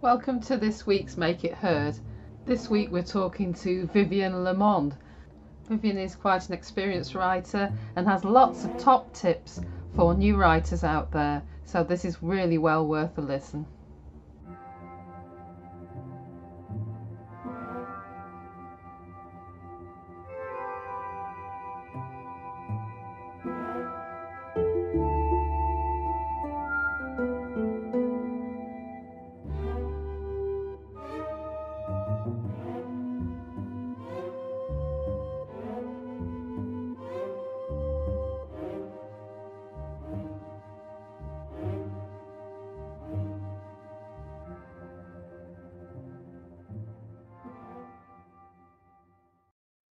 Welcome to this week's Make It Heard. This week we're talking to Vivian Lermond. Vivian is quite an experienced writer and has lots of top tips for new writers out there, so this is really well worth a listen.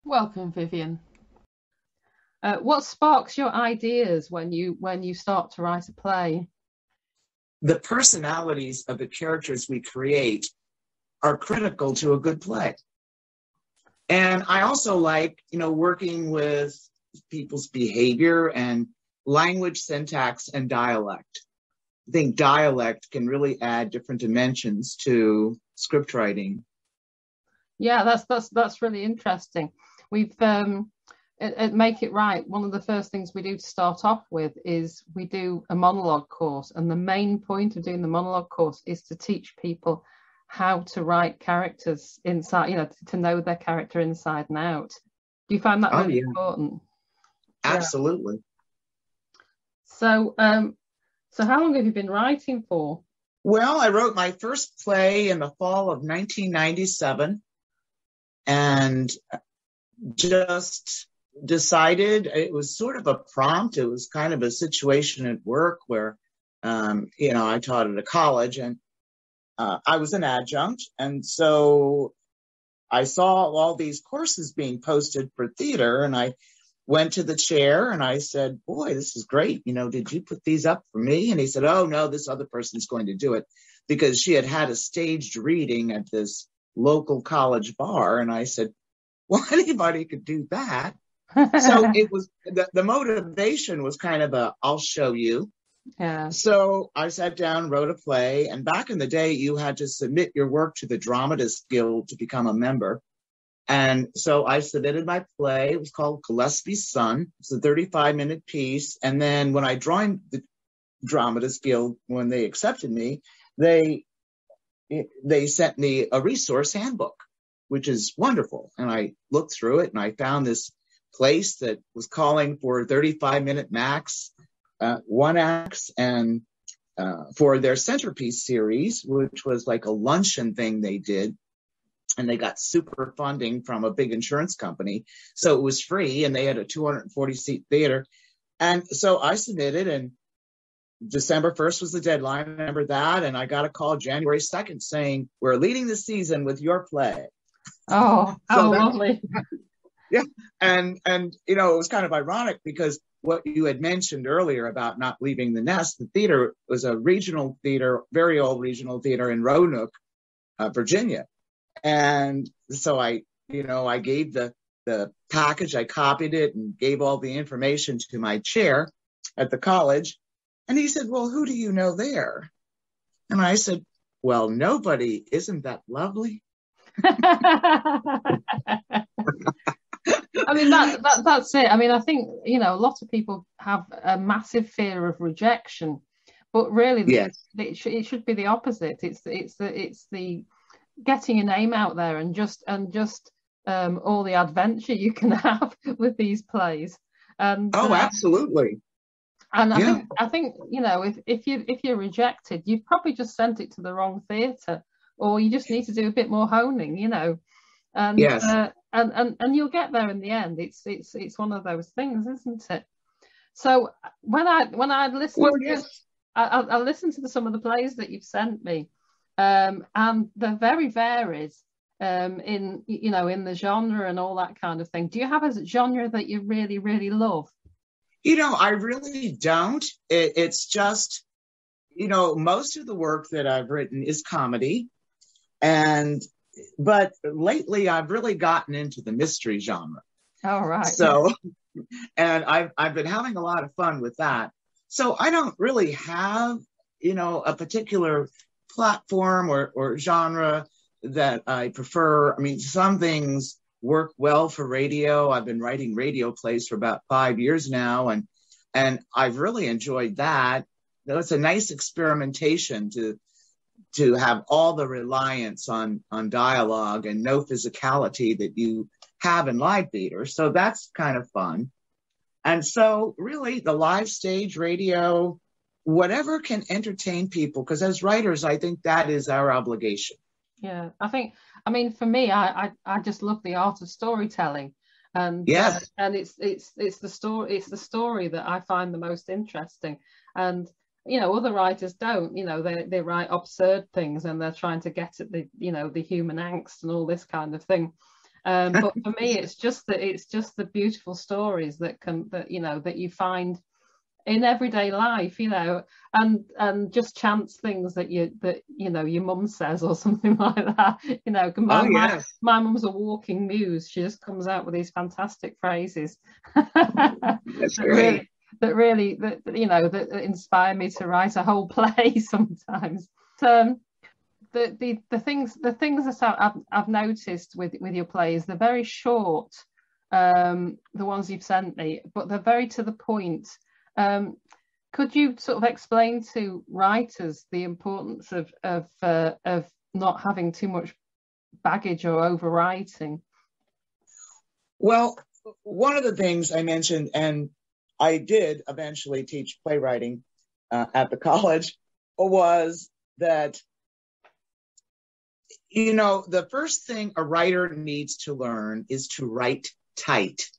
Welcome, Vivian. What sparks your ideas when you start to write a play? The personalities of the characters we create are critical to a good play. And I also like, working with people's behavior and language, syntax, and dialect. I think dialect can really add different dimensions to script writing. Yeah, that's really interesting. We've at Make It Right, one of the first things we do to start off with is we do a monologue course, and the main point of doing the monologue course is to teach people how to write characters inside, to know their character inside and out. Do you find that really important? Absolutely. Yeah. So how long have you been writing for? Well, I wrote my first play in the fall of 1997 and just decided it was sort of a prompt. It was kind of a situation at work where, I taught at a college and I was an adjunct. And so I saw all these courses being posted for theater and I went to the chair and I said, boy, this is great. Did you put these up for me? And he said, oh, no, this other person's going to do it, because she had a staged reading at this local college bar. And I said, well, anybody could do that. So it was the motivation was kind of I'll show you. Yeah. So I sat down, wrote a play. And back in the day, you had to submit your work to the Dramatist Guild to become a member. And so I submitted my play. It was called Gillespie's Son. It's a 35-minute piece. And then when I joined the Dramatist Guild, when they accepted me, they sent me a resource handbook, which is wonderful. And I looked through it and I found this place that was calling for 35-minute max, one acts, and for their centerpiece series, which was like a luncheon thing they did. And they got super funding from a big insurance company. So it was free and they had a 240-seat theater. And so I submitted, and December 1st was the deadline. I remember that. And I got a call January 2nd saying, we're leading the season with your play. Oh, how lovely. Yeah. And it was kind of ironic because what you had mentioned earlier about not leaving the nest, the theater was a regional theater, very old regional theater in Roanoke, Virginia. And so I gave the package, I copied it and gave all the information to my chair at the college. And he said, well, who do you know there? And I said, well, nobody. Isn't that lovely? I mean, that's it. I mean, I think, a lot of people have a massive fear of rejection, but really, yes, it should be the opposite. It's the getting your name out there and just all the adventure you can have with these plays. And absolutely. And I think if you're rejected, you've probably just sent it to the wrong theatre, or you just need to do a bit more honing, and yes. And you'll get there in the end. It's one of those things, isn't it? So when I listen, I listen to some of the plays that you've sent me, and they're very varied in the genre and all that kind of thing. Do you have a genre that you really, really love? I really don't. It's just, most of the work that I've written is comedy. But lately I've really gotten into the mystery genre. All right. So, and I've been having a lot of fun with that. So I don't really have, a particular platform or genre that I prefer. I mean, some things work well for radio. I've been writing radio plays for about 5 years now, and I've really enjoyed that. It's a nice experimentation to have all the reliance on dialogue and no physicality that you have in live theater. So that's kind of fun. And so really the live stage, radio, whatever can entertain people, because as writers, I think that is our obligation. Yeah, I mean, for me, I just love the art of storytelling, and yes, and it's the story that I find the most interesting. And other writers don't. They write absurd things, and they're trying to get at the human angst and all this kind of thing. But for me, it's just the beautiful stories that you find in everyday life, and just chance things that your mum says or something like that. My mum's a walking muse. She just comes out with these fantastic phrases that's great. that inspire me to write a whole play sometimes. The things that I've noticed with your plays, they're very short, the ones you've sent me, but they're very to the point. Could you sort of explain to writers the importance of not having too much baggage or overwriting? Well, one of the things I mentioned, and I did eventually teach playwriting at the college, was that the first thing a writer needs to learn is to write tight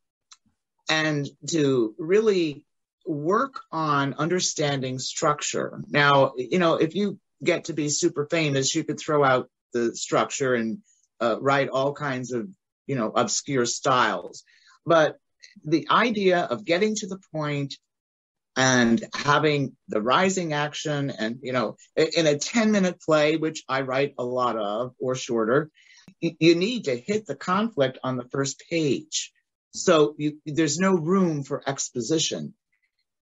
and to really work on understanding structure. Now, if you get to be super famous, you could throw out the structure and write all kinds of, obscure styles. But the idea of getting to the point and having the rising action and, in a 10-minute play, which I write a lot of, or shorter, you need to hit the conflict on the first page. So there's no room for exposition.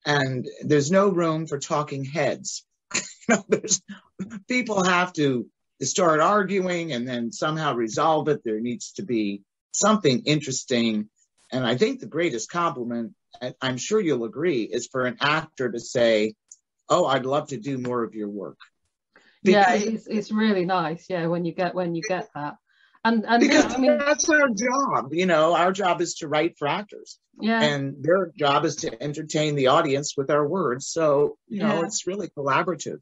And there's no room for talking heads. People have to start arguing and then somehow resolve it. There needs to be something interesting. And I think the greatest compliment, I'm sure you'll agree, is for an actor to say, "Oh, I'd love to do more of your work." Because it's really nice. Yeah, when you get that. And that's our job. Our job is to write for actors. Yeah. And their job is to entertain the audience with our words. So, it's really collaborative.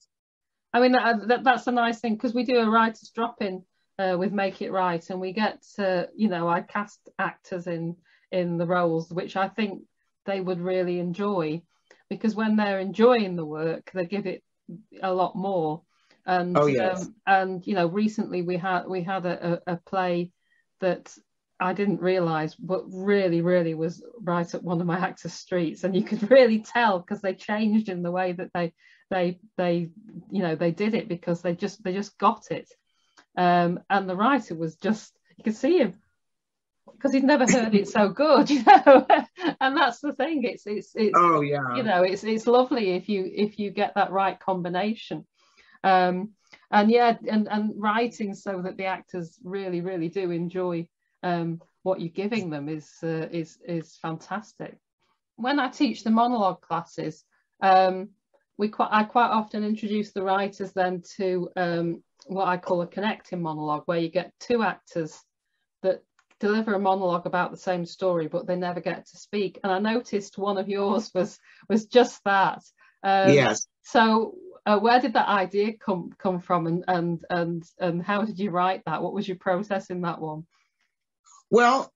I mean, that's a nice thing, because we do a writer's drop-in with Make It Right, and we get I cast actors in the roles, which I think they would really enjoy, because when they're enjoying the work, they give it a lot more. And recently we had a play that I didn't realise, but really was right up one of my actors' streets, and you could really tell because they changed in the way that they did it, because they just got it, and the writer was just, you could see him, because he'd never heard it so good, and that's the thing. It's oh yeah, it's lovely if you get that right combination. And writing so that the actors really do enjoy what you're giving them is fantastic. When I teach the monologue classes, I quite often introduce the writers then to what I call a connecting monologue, where you get two actors that deliver a monologue about the same story, but they never get to speak. And I noticed one of yours was just that. Yes. So where did that idea come from, and how did you write that? What was your process in that one? Well,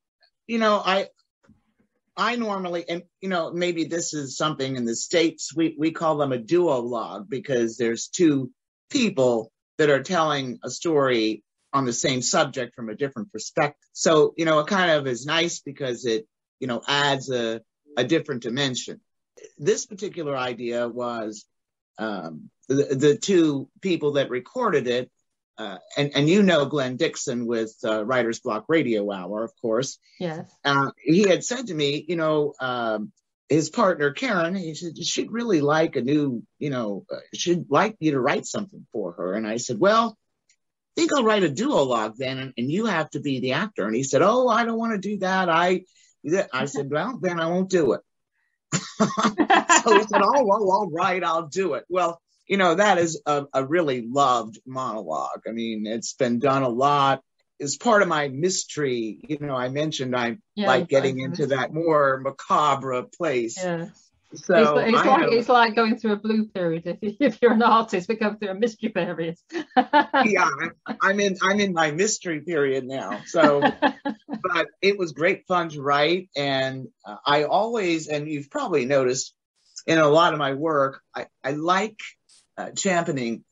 I normally, and maybe this is something in the States, we call them a duologue, because there's two people that are telling a story on the same subject from a different perspective. So, it kind of is nice because it, adds a different dimension. This particular idea was the two people that recorded it, and Glenn Dixon with Writer's Block Radio Hour, of course. Yes. He had said to me, his partner, Karen, he said, she'd really like a new, she'd like you to write something for her. And I said, well, I think I'll write a duologue then, and you have to be the actor. And he said, oh, I don't want to do that. I said, well, then I won't do it. So he said, oh, well, all right, I'll do it. Well, that is a really loved monologue. I mean, it's been done a lot. It's part of my mystery. I mentioned I like getting into that more macabre place. Yeah. So it's like going through a blue period if you're an artist, but going through a mystery period. Yeah, I'm in my mystery period now. So, but it was great fun to write, and I always, and you've probably noticed in a lot of my work, I like championing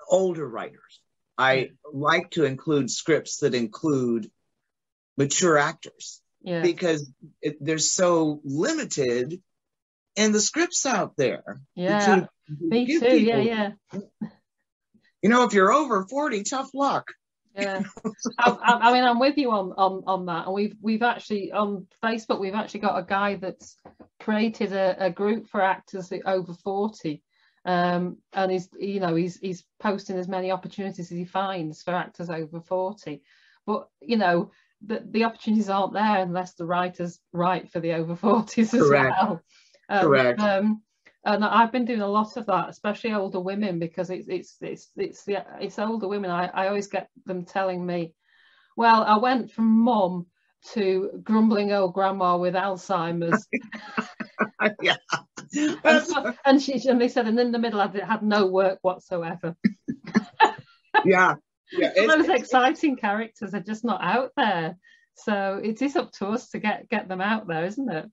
older writers. I like to include scripts that include mature actors, because they're so limited in the scripts out there. Yeah, me too. People, yeah. If you're over 40, tough luck. Yeah, I mean, I'm with you on that. And we've actually on Facebook, we've actually got a guy that's created a group for actors over 40. And he's posting as many opportunities as he finds for actors over 40, but the opportunities aren't there unless the writers write for the over 40s as well. Correct. And I've been doing a lot of that, especially older women, because it's older women. I always get them telling me, well, I went from mum to grumbling old grandma with Alzheimer's. Yeah. And they said, and in the middle, I had no work whatsoever. Yeah. Those exciting characters are just not out there. So it is up to us to get them out there, isn't it?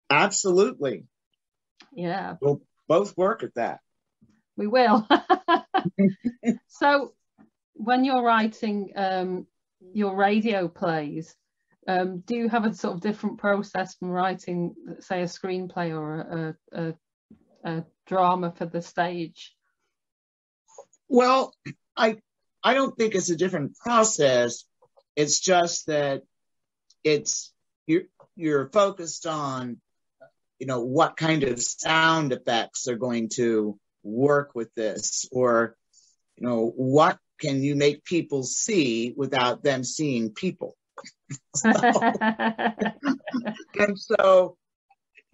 Absolutely. Yeah. We'll both work at that. We will. So when you're writing your radio plays, do you have a sort of different process from writing, say, a screenplay or a drama for the stage? Well, I don't think it's a different process. It's just that you're focused on what kind of sound effects are going to work with this, or what can you make people see without them seeing people. And so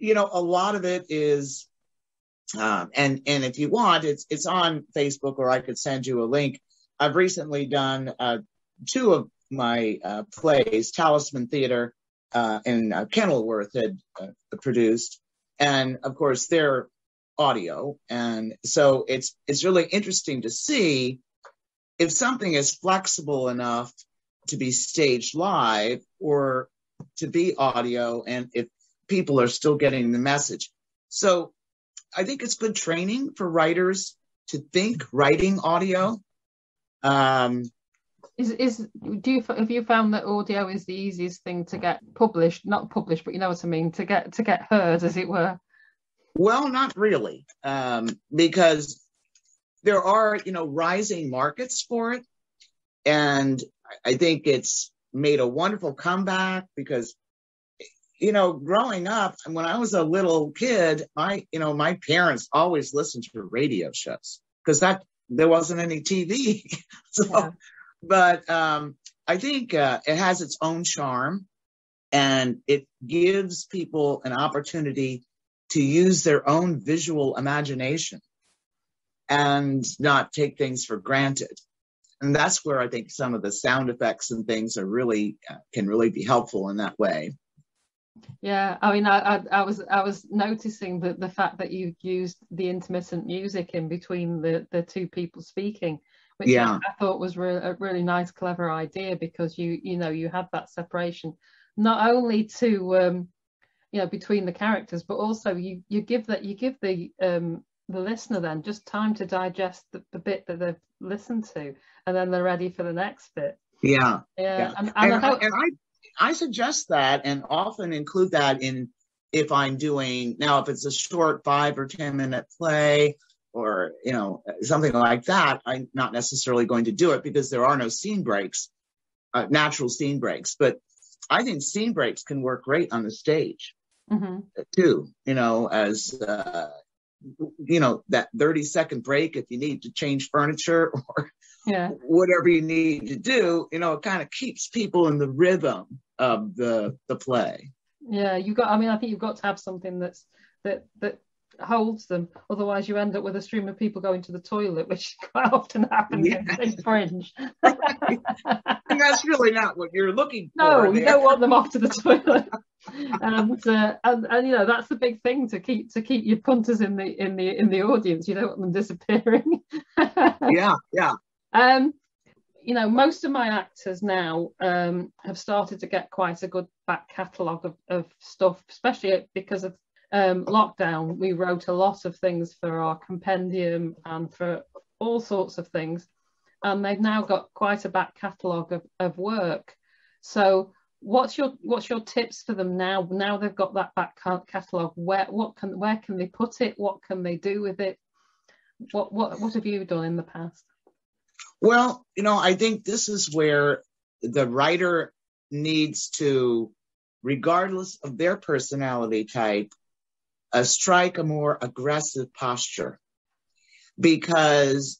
a lot of it is and if you want, it's on Facebook, or I could send you a link. I've recently done 2 of my plays. Talisman Theater and Kenilworth had produced, and of course they're audio, and so it's really interesting to see if something is flexible enough to be staged live or to be audio, and if people are still getting the message. So I think it's good training for writers to think writing audio. Have you found that audio is the easiest thing to get published? Not published, but you know what I mean, to get heard, as it were. Well, not really, because there are rising markets for it, and I think it's made a wonderful comeback because growing up, when I was a little kid, my parents always listened to radio shows because there wasn't any TV. So. Yeah. But I think it has its own charm, and it gives people an opportunity to use their own visual imagination and not take things for granted. And that's where I think some of the sound effects and things are really can really be helpful in that way. Yeah, I mean, I was noticing that the fact that you used the intermittent music in between the 2 people speaking, which I thought was a really nice, clever idea, because you had that separation, not only to between the characters, but also you give the listener then just time to digest the bit that they've listened to, and then they're ready for the next bit. Yeah. And I suggest that, and often include that if I'm doing, now if it's a short 5 or 10 minute play, or something like that, I'm not necessarily going to do it because there are no scene breaks, natural scene breaks. But I think scene breaks can work great on the stage. too, as that 30-second break if you need to change furniture or whatever you need to do, it kind of keeps people in the rhythm of the play. Yeah, I think you've got to have something that holds them. Otherwise you end up with a stream of people going to the toilet, which quite often happens in Fringe. And that's really not what you're looking for. No, you don't want them off to the toilet. And that's the big thing, to keep your punters in the audience. You don't want them disappearing. Yeah. Most of my actors now have started to get quite a good back catalogue of stuff, especially because of lockdown. We wrote a lot of things for our compendium and for all sorts of things, and they've now got quite a back catalogue of work. So what's your tips for them now they've got that back catalogue? Where can they put it? What can they do with it? What have you done in the past? Well, I think this is where the writer needs to, regardless of their personality type, strike a more aggressive posture, because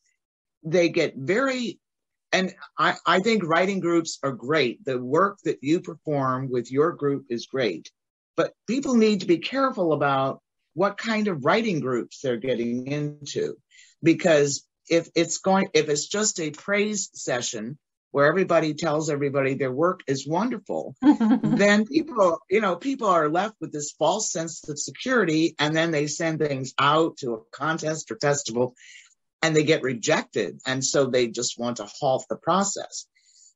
they get and I think writing groups are great. The work that you perform with your group is great, but people need to be careful about what kind of writing groups they're getting into, because if it's just a praise session where everybody tells everybody their work is wonderful, then people are left with this false sense of security, and then they send things out to a contest or festival and they get rejected. And so they just want to halt the process.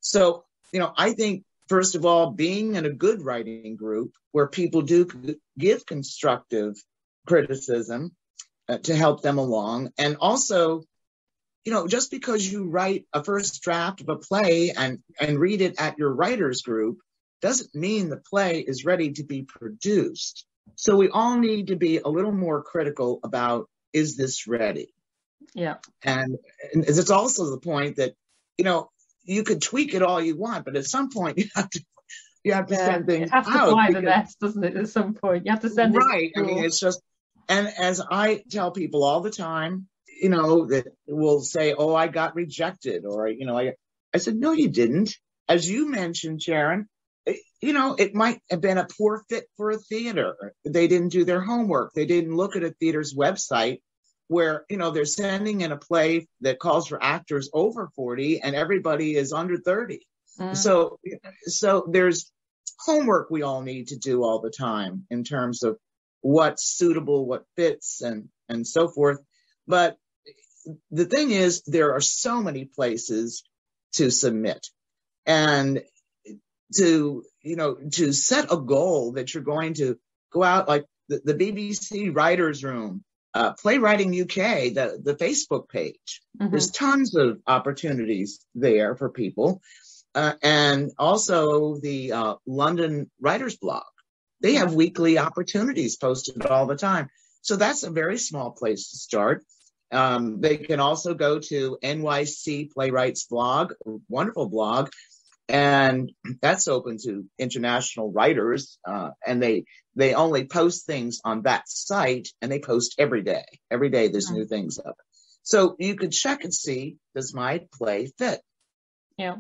So, I think, first of all, being in a good writing group where people do give constructive criticism to help them along. And also, just because you write a first draft of a play and read it at your writers group doesn't mean the play is ready to be produced. So we all need to be a little more critical about, is this ready? Yeah. And it's also the point that, you could tweak it all you want, but at some point you have to send things out. It has to fly the nest, doesn't it? At some point you have to send it. Right. I mean, it's just, and as I tell people all the time, that will say, oh, I got rejected, or, I said, no, you didn't. As you mentioned, Sharon, it might have been a poor fit for a theater. They didn't do their homework. They didn't look at a theater's website where, they're sending in a play that calls for actors over 40 and everybody is under 30. So there's homework we all need to do all the time in terms of what's suitable, what fits, and so forth. But the thing is, there are so many places to submit, and to set a goal that you're going to go out, like the BBC Writers Room, Playwriting UK, the Facebook page. There's tons of opportunities there for people, and also the London Writers Blog. They have weekly opportunities posted all the time. So that's a very small place to start. They can also go to NYC Playwrights blog, a wonderful blog, and that's open to international writers. And they only post things on that site, and they post every day. Every day there's new things up. So you could check and see, does my play fit? Yeah.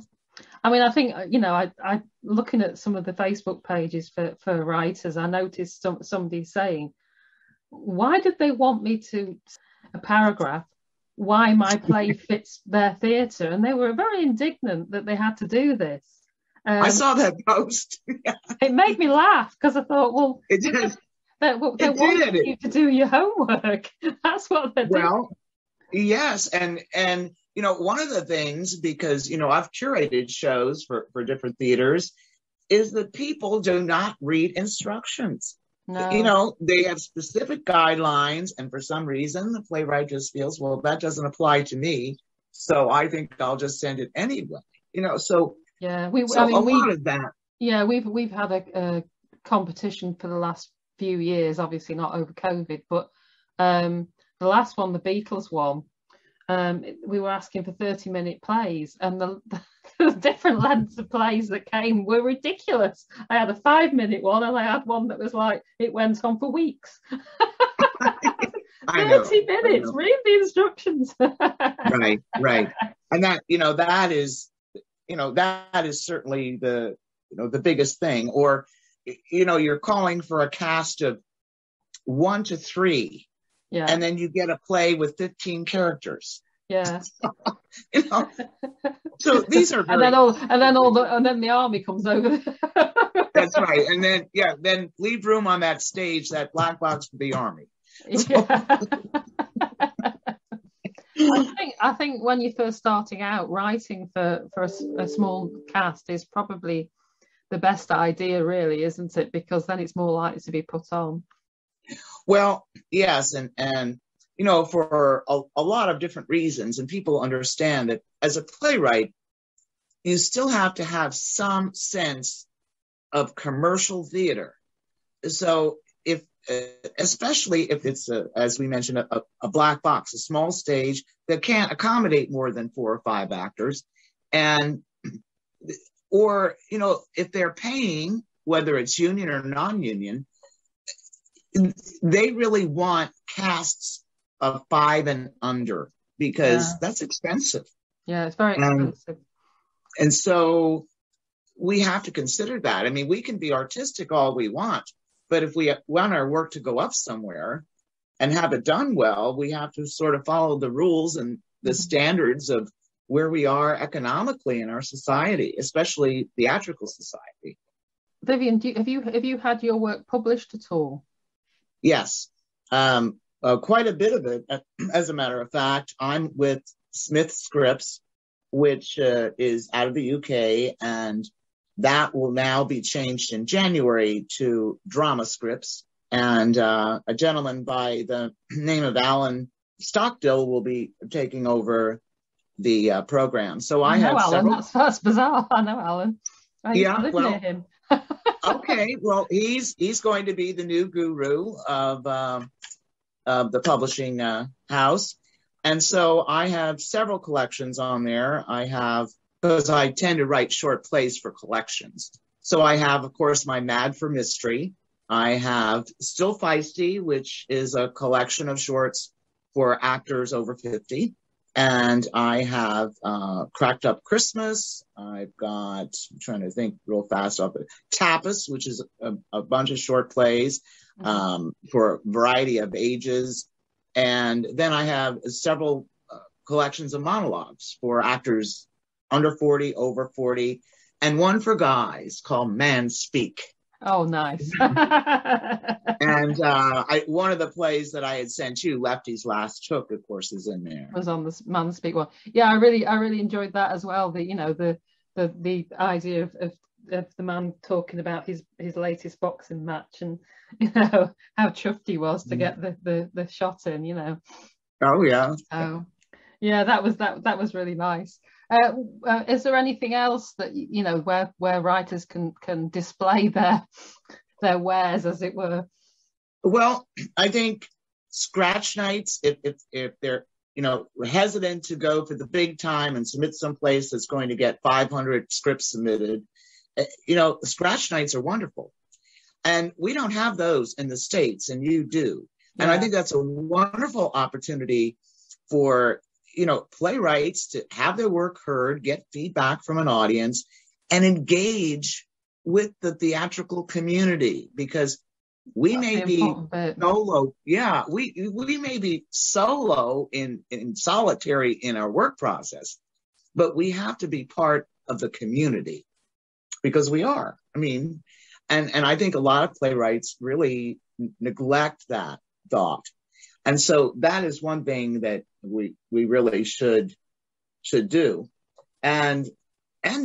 I mean, I think, I looking at some of the Facebook pages for writers, I noticed somebody saying, why did they want me to a paragraph why my play fits their theatre? And they were very indignant that they had to do this. I saw that post. It made me laugh, because I thought, well, it did. They wanted you to do your homework. That's what they're doing. Well, yes, and one of the things, because I've curated shows for different theaters, is that people do not read instructions. No. They have specific guidelines, and for some reason the playwright just feels, well, that doesn't apply to me, so I think I'll just send it anyway. So yeah, lot of that. Yeah, we've had a competition for the last few years, obviously not over COVID, but the last one, the Beatles one, we were asking for 30-minute plays, and the the different lengths of plays that came were ridiculous. I had a 5-minute one, and I had one that was like, it went on for weeks. I know, 30 minutes, read the instructions. Right. And that, that is certainly the biggest thing. Or, you're calling for a cast of 1 to 3, and then you get a play with 15 characters. Yeah. So these are very, and then the army comes over. That's right. And then leave room on that stage, that black box for the army. Yeah. I think when you're first starting out, writing for a small cast is probably the best idea, really, isn't it? Because then it's more likely to be put on. Well, yes, and for a lot of different reasons, and people understand that as a playwright, you still have to have some sense of commercial theater. So especially if it's, as we mentioned, a black box, a small stage that can't accommodate more than 4 or 5 actors, or if they're paying, whether it's union or non-union, they really want casts of 5 and under, because that's expensive. Yeah, it's very expensive. And so we have to consider that. I mean, we can be artistic all we want, but if we want our work to go up somewhere and have it done well, we have to sort of follow the rules and the standards of where we are economically in our society, especially theatrical society. Vivian, have you had your work published at all? Yes, quite a bit of it. As a matter of fact, I'm with Smith Scripts, which is out of the UK, and that will now be changed in January to Drama Scripts. And a gentleman by the name of Alan Stockdill will be taking over the program. So I have Alan. several... That's bizarre. I know Alan. I used to live near him. Okay, well, he's going to be the new guru of the publishing house. And so I have several collections on there. Because I tend to write short plays for collections. So I have, of course, my Mad for Mystery. I have Still Feisty, which is a collection of shorts for actors over 50. And I have Cracked Up Christmas. I've got, I'm trying to think real fast off it, Tapas, which is a bunch of short plays for a variety of ages. And then I have several collections of monologues for actors under 40, over 40, and one for guys called Man Speak. Oh, nice. And one of the plays that I had sent you, Lefty's Last Hook, of course, is in there. Was on the Man Speak one. Yeah, I really enjoyed that as well. The idea of the man talking about his latest boxing match, and how chuffed he was to get the shot in. Oh yeah. Oh yeah, that was really nice. Is there anything else that where writers can display their wares, as it were? Well, I think scratch nights, if they're hesitant to go for the big time and submit someplace that's going to get 500 scripts submitted, scratch nights are wonderful, and we don't have those in the States, and you do. Yeah. And I think that's a wonderful opportunity for playwrights to have their work heard, get feedback from an audience, and engage with the theatrical community, because we may be solo. Yeah, we may be solo in solitary in our work process, but we have to be part of the community, because we are. I mean, and I think a lot of playwrights really neglect that thought. And so that is one thing that we really should do, and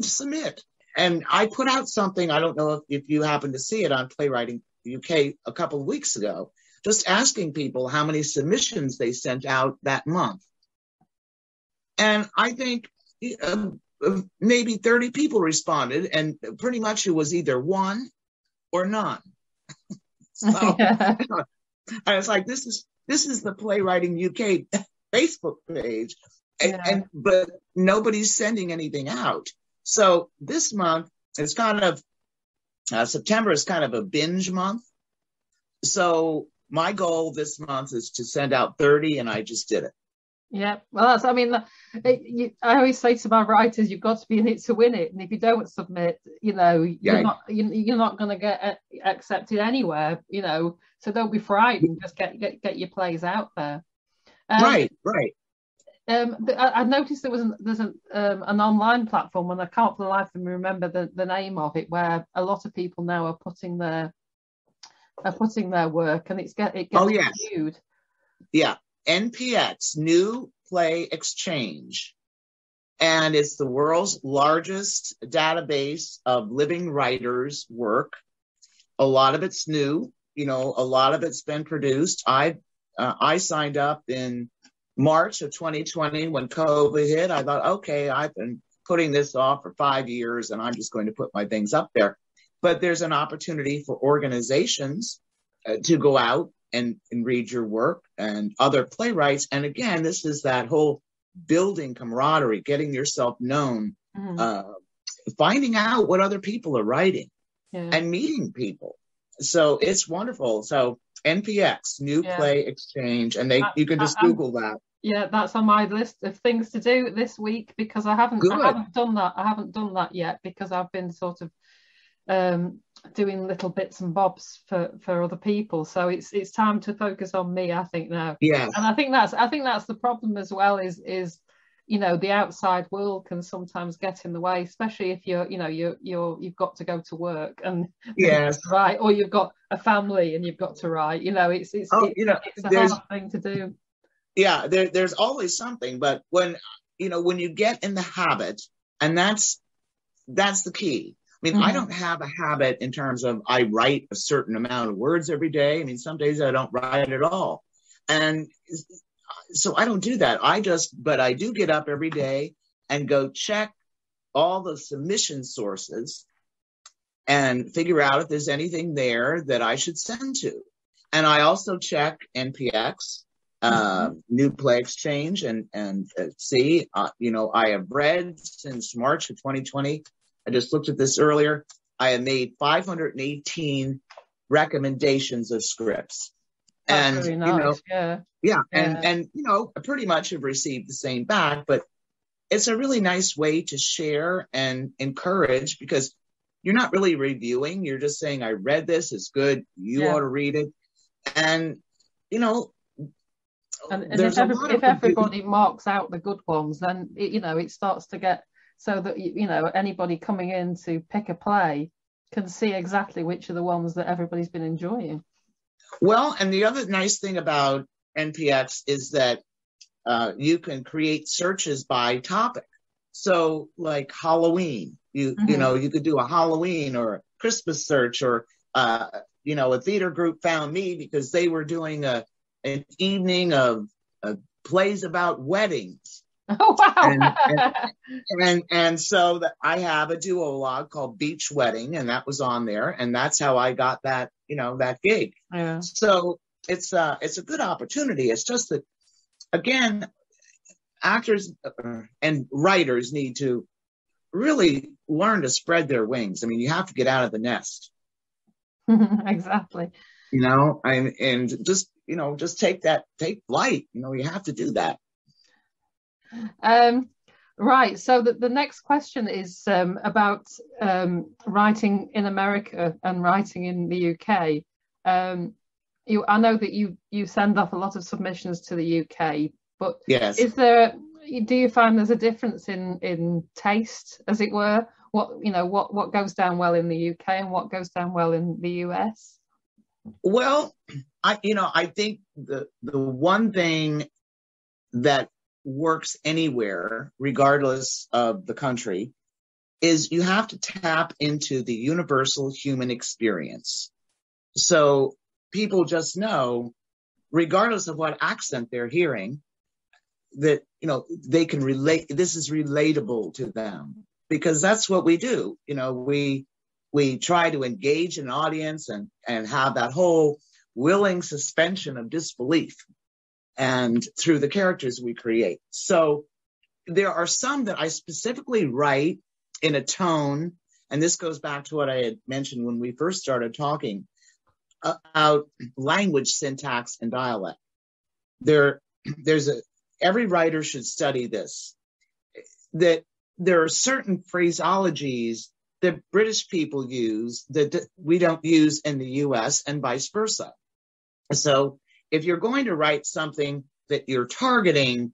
submit. And I put out something, I don't know if you happen to see it, on Playwriting UK a couple of weeks ago, just asking people how many submissions they sent out that month. And I think maybe 30 people responded, and pretty much it was either one or none. So I was like, this is the Playwriting UK Facebook page, but nobody's sending anything out. So this month is kind of, September is kind of a binge month. So my goal this month is to send out 30, and I just did it. Yeah, well, that's, I mean, I always say to my writers, you've got to be in it to win it, and if you don't submit, you're not going to get accepted anywhere, So don't be frightened. Just get your plays out there. Right. I noticed there's an online platform, and I can't for the life of me remember the name of it, where a lot of people now are putting their work, and it gets reviewed. Yeah. NPX, New Play Exchange, and it's the world's largest database of living writers' work. A lot of it's new, a lot of it's been produced. I signed up in March of 2020 when COVID hit. I thought, okay, I've been putting this off for 5 years, and I'm just going to put my things up there. But there's an opportunity for organizations to go out and read your work, and other playwrights. And again, this is that whole building camaraderie, getting yourself known, finding out what other people are writing, and meeting people. So it's wonderful. So NPX, New Play Exchange, and you can just Google that. Yeah, that's on my list of things to do this week, because I haven't done that. I haven't done that yet, because I've been sort of doing little bits and bobs for other people. So it's time to focus on me, I think, now. Yeah. And I think that's the problem as well, is the outside world can sometimes get in the way, especially if you've got to go to work and write, or you've got a family and you've got to write. It's a hard thing to do. Yeah, there's always something, but when you get in the habit, and that's the key. I mean, I don't have a habit in terms of I write a certain amount of words every day. I mean, some days I don't write at all. And so I don't do that. But I do get up every day and go check all the submission sources and figure out if there's anything there that I should send to. And I also check NPX, New Play Exchange, and see, I have read since March of 2020. I just looked at this earlier. I have made 518 recommendations of scripts. That's really nice. And I pretty much have received the same back, but it's a really nice way to share and encourage, because you're not really reviewing. You're just saying, I read this, it's good, you ought to read it. And, if everybody marks out the good ones, then it starts to get so that anybody coming in to pick a play can see exactly which are the ones that everybody's been enjoying. Well, and the other nice thing about NPX is that you can create searches by topic. So like Halloween, you could do a Halloween or a Christmas search, or a theater group found me because they were doing an evening of plays about weddings. Oh wow! And so that I have a duologue called Beach Wedding, and that was on there, and that's how I got that that gig. Yeah. So it's a good opportunity. It's just that, again, actors and writers need to really learn to spread their wings. I mean, you have to get out of the nest. Exactly. And just take flight. You have to do that. Right. So the next question is about writing in America and writing in the UK. I know that you send off a lot of submissions to the UK, but yes, do you find there's a difference in taste, as it were? What goes down well in the UK and what goes down well in the US? Well, I think the one thing that works anywhere, regardless of the country, is you have to tap into the universal human experience. So people just know, regardless of what accent they're hearing, that they can relate. This is relatable to them, because that's what we do. We try to engage an audience and have that whole willing suspension of disbelief, and through the characters we create. So there are some that I specifically write in a tone. And this goes back to what I had mentioned when we first started talking about language, syntax, and dialect. Every writer should study this, that there are certain phraseologies that British people use that we don't use in the US, and vice versa. So if you're going to write something that you're targeting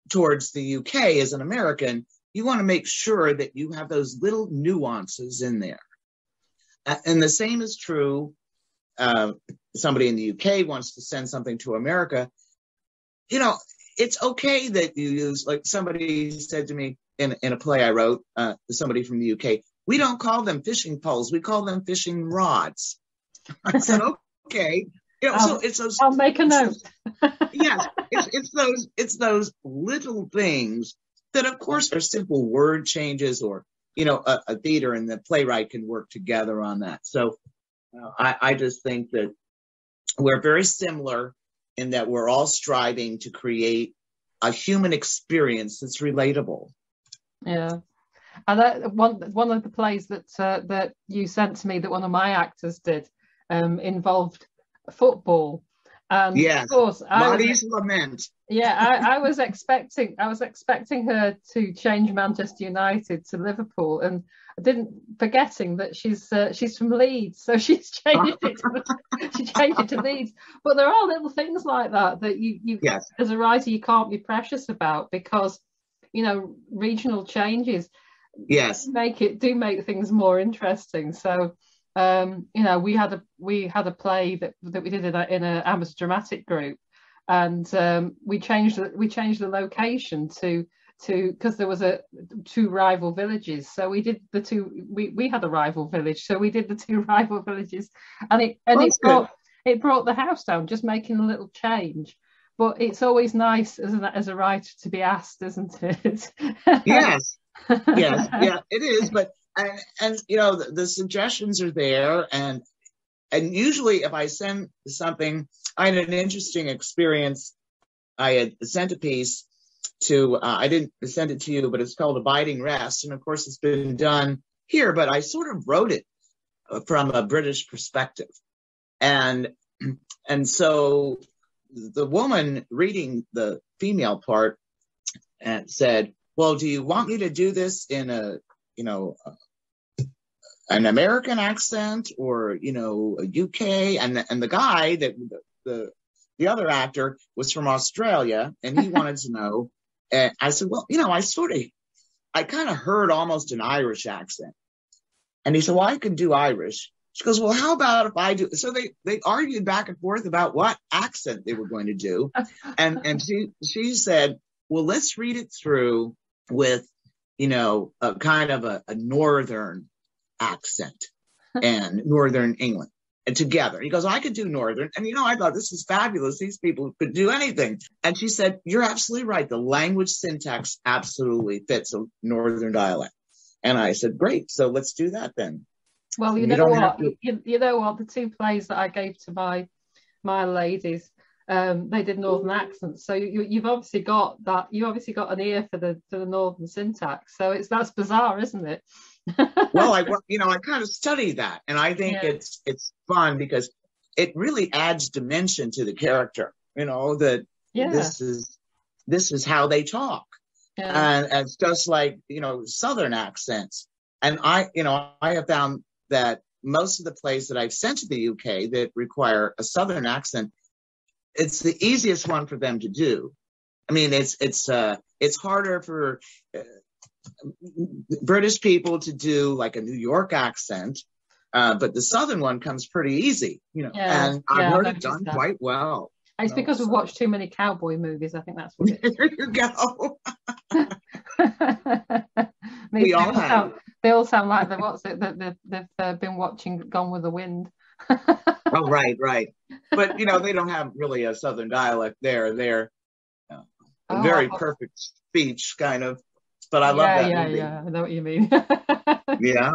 towards the UK as an American, you want to make sure that you have those little nuances in there. And the same is true. Somebody in the UK wants to send something to America. You know, it's okay that you use, like somebody said to me in a play I wrote, somebody from the UK, we don't call them fishing poles, we call them fishing rods. I said, okay. You know, so it's those. I'll make a note. Yes, it's those little things that, of course, are simple word changes, or a theater and the playwright can work together on that. So I just think that we're very similar in that we're all striving to create a human experience that's relatable. Yeah. And one of the plays that you sent to me that one of my actors did involved football. And yes, of course, Marty's Lament. Yeah, I was expecting her to change Manchester United to Liverpool, and I didn't, forgetting that she's from Leeds, so she's changed it to Leeds. But there are little things like that you yes, as a writer, you can't be precious about, because regional changes yes do make things more interesting. So we had a play that we did in a amateur dramatic group, and we changed the location to because there was two rival villages, so we did the two. We had a rival village, so we did the two rival villages, and it brought the house down, just making a little change. But it's always nice as a writer to be asked, isn't it? Yes, yes, yeah, it is. But and the suggestions are there, and usually if I send something, I had an interesting experience. I had sent a piece to I didn't send it to you, but it's called Abiding Rest, and of course it's been done here, but I sort of wrote it from a British perspective, and so the woman reading the female part and said, well, do you want me to do this in an American accent or a UK? And the guy that the other actor was from Australia, and he wanted to know. And I said, well, I kind of heard almost an Irish accent. And he said, well, I can do Irish. She goes, well, how about if I do? So they argued back and forth about what accent they were going to do. And she said, well, let's read it through with, a kind of a northern accent and Northern England and together. He goes, I could do Northern. And, I thought this is fabulous. These people could do anything. And she said, you're absolutely right. The language syntax absolutely fits a Northern dialect. And I said, great. So let's do that then. Well, you know what? The two plays that I gave to my ladies, they did Northern accents. So you've obviously got that. You obviously got an ear for the Northern syntax. So that's bizarre, isn't it? Well, I kind of study that, and I think it's fun because it really adds dimension to the character. This is how they talk, and it's just like Southern accents. And I have found that most of the plays that I've sent to the UK that require a Southern accent, it's the easiest one for them to do. I mean, it's harder for British people to do like a New York accent, but the Southern one comes pretty easy, and I've heard it done quite well. It's because we've watched too many cowboy movies. I think that's what it is. There you go. They all sound like they've been watching Gone with the Wind. Oh, right. But they don't have really a Southern dialect there. They're very perfect speech, kind of. But I love that movie. Yeah, I know what you mean. Yeah.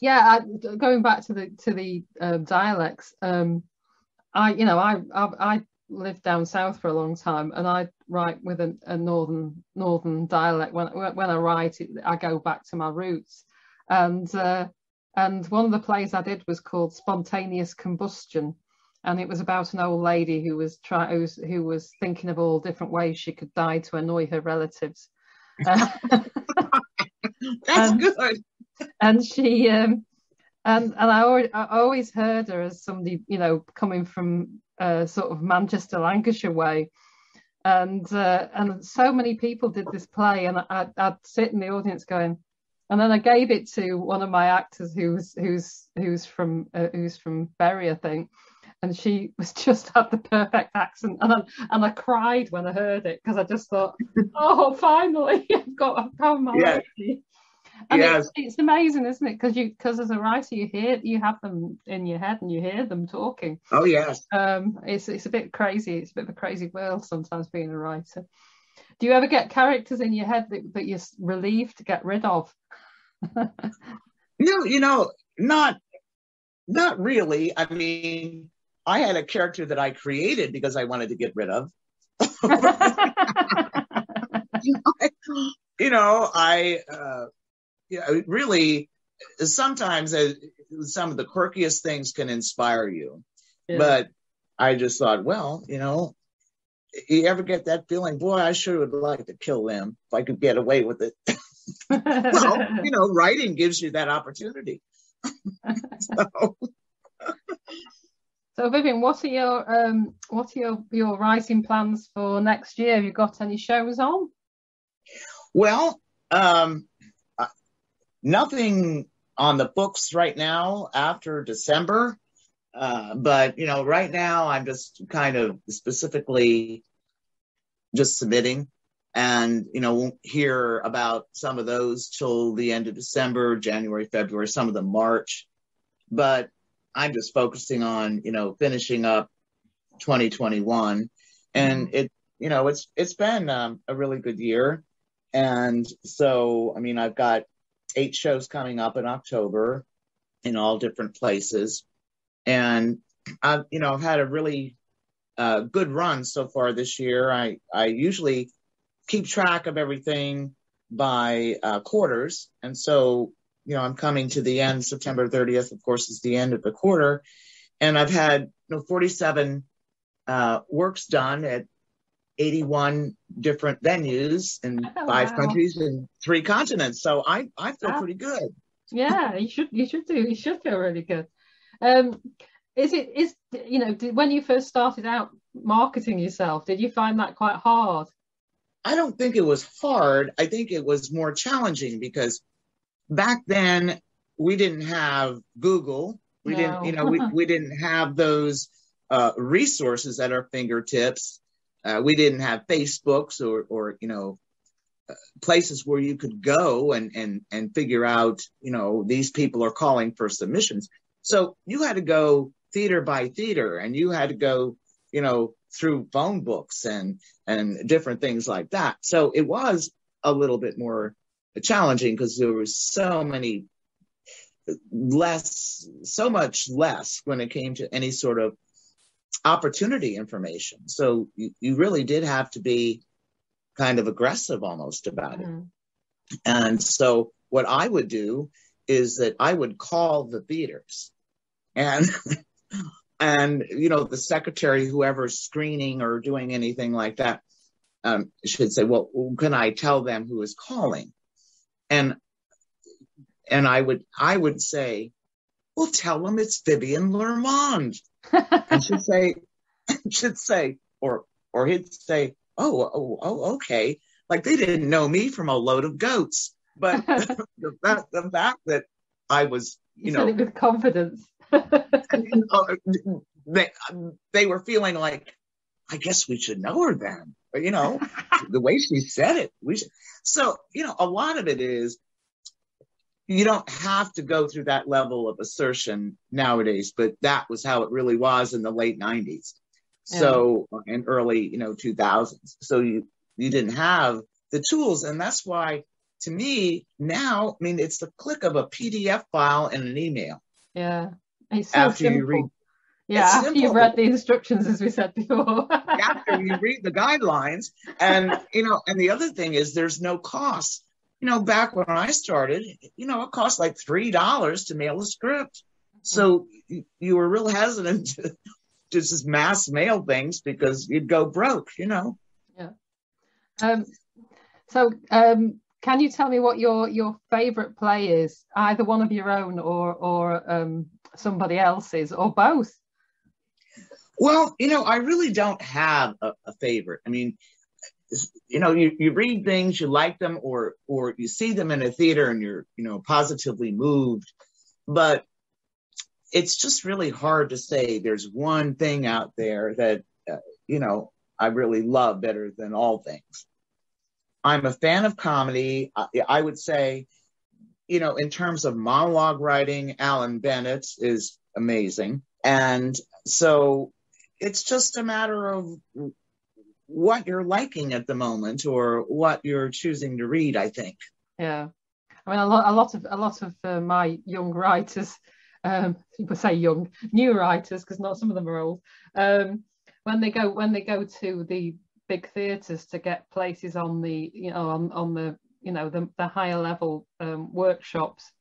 Yeah, going back to the dialects, I lived down south for a long time, and I write with a northern dialect. When I write it, I go back to my roots. and one of the plays I did was called Spontaneous Combustion, and it was about an old lady who was thinking of all different ways she could die to annoy her relatives. That's good. And she and I always heard her as somebody, you know, coming from sort of Manchester, Lancashire way, and so many people did this play, and I'd sit in the audience going, and then I gave it to one of my actors who's from Bury, I think, and she was just had the perfect accent, and I cried when I heard it, because I just thought, oh, finally I've found my lady. And yes. It's amazing, isn't it? Because as a writer, you have them in your head and you hear them talking. Oh yes. It's a bit crazy. It's a bit of a crazy world sometimes being a writer. Do you ever get characters in your head that you're relieved to get rid of? No, you know, not really. I mean, I had a character that I created because I wanted to get rid of. Really, sometimes some of the quirkiest things can inspire you. Yeah. But I just thought, well, you know, you ever get that feeling, boy, I sure would like to kill them if I could get away with it. Well, you know, writing gives you that opportunity. So Vivian, what are your writing plans for next year? Have you got any shows on? Well, nothing on the books right now after December, but you know, right now I'm just kind of specifically just submitting, and you know, won't hear about some of those till the end of December, January, February, some of them March, but I'm just focusing on, you know, finishing up 2021, and it's been a really good year. And so, I mean, I've got 8 shows coming up in October in all different places. And I've had a really good run so far this year. I usually keep track of everything by quarters. And so, you know, I'm coming to the end. September 30th, of course, is the end of the quarter. And I've had 47 works done at 81 different venues in 5 countries and 3 continents. So I feel pretty good. Yeah, you should feel really good. When you first started out marketing yourself, did you find that quite hard? I don't think it was hard. I think it was more challenging because back then we didn't have Google. We didn't have those resources at our fingertips. We didn't have Facebooks or places where you could go and figure out, you know, these people are calling for submissions. So you had to go theater by theater, and you had to go, you know, through phone books and different things like that. So it was a little bit more challenging because there was so much less when it came to any sort of opportunity information. So you really did have to be kind of aggressive almost about it. And so what I would do is that I would call the theaters and you know, the secretary, whoever's screening or doing anything like that, should say, well, can I tell them who is calling? And I would say, well, tell them it's Vivian Lermond. And she'd say, or he'd say, oh, okay. Like they didn't know me from a load of goats. But the fact that I was, you said it with confidence. They were feeling like, I guess we should know her then. But, you know, the way she said it, we should. So, you know, a lot of it is, you don't have to go through that level of assertion nowadays, but that was how it really was in the late 90s. So, and early, 2000s. So you didn't have the tools. And that's why, to me, now, I mean, it's the click of a PDF file and an email. Yeah. It's so simple. After you've read the instructions, as we said before. After you read the guidelines. And, and the other thing is there's no cost back when I started, it cost like $3 to mail a script. So you were real hesitant to just mass mail things because you'd go broke. Yeah. Can you tell me what your favorite play is, either one of your own or somebody else's, or both? Well, I really don't have a favorite. I mean, you read things, you like them, or you see them in a theater and you're, positively moved. But it's just really hard to say there's one thing out there that, I really love better than all things. I'm a fan of comedy. I would say, in terms of monologue writing, Alan Bennett is amazing. And so it's just a matter of what you're liking at the moment or what you're choosing to read, I think. Yeah. I mean, a lot of my young writers, people say young, new writers, because not some of them are old, when they go to the big theatres to get places on the the higher level workshops,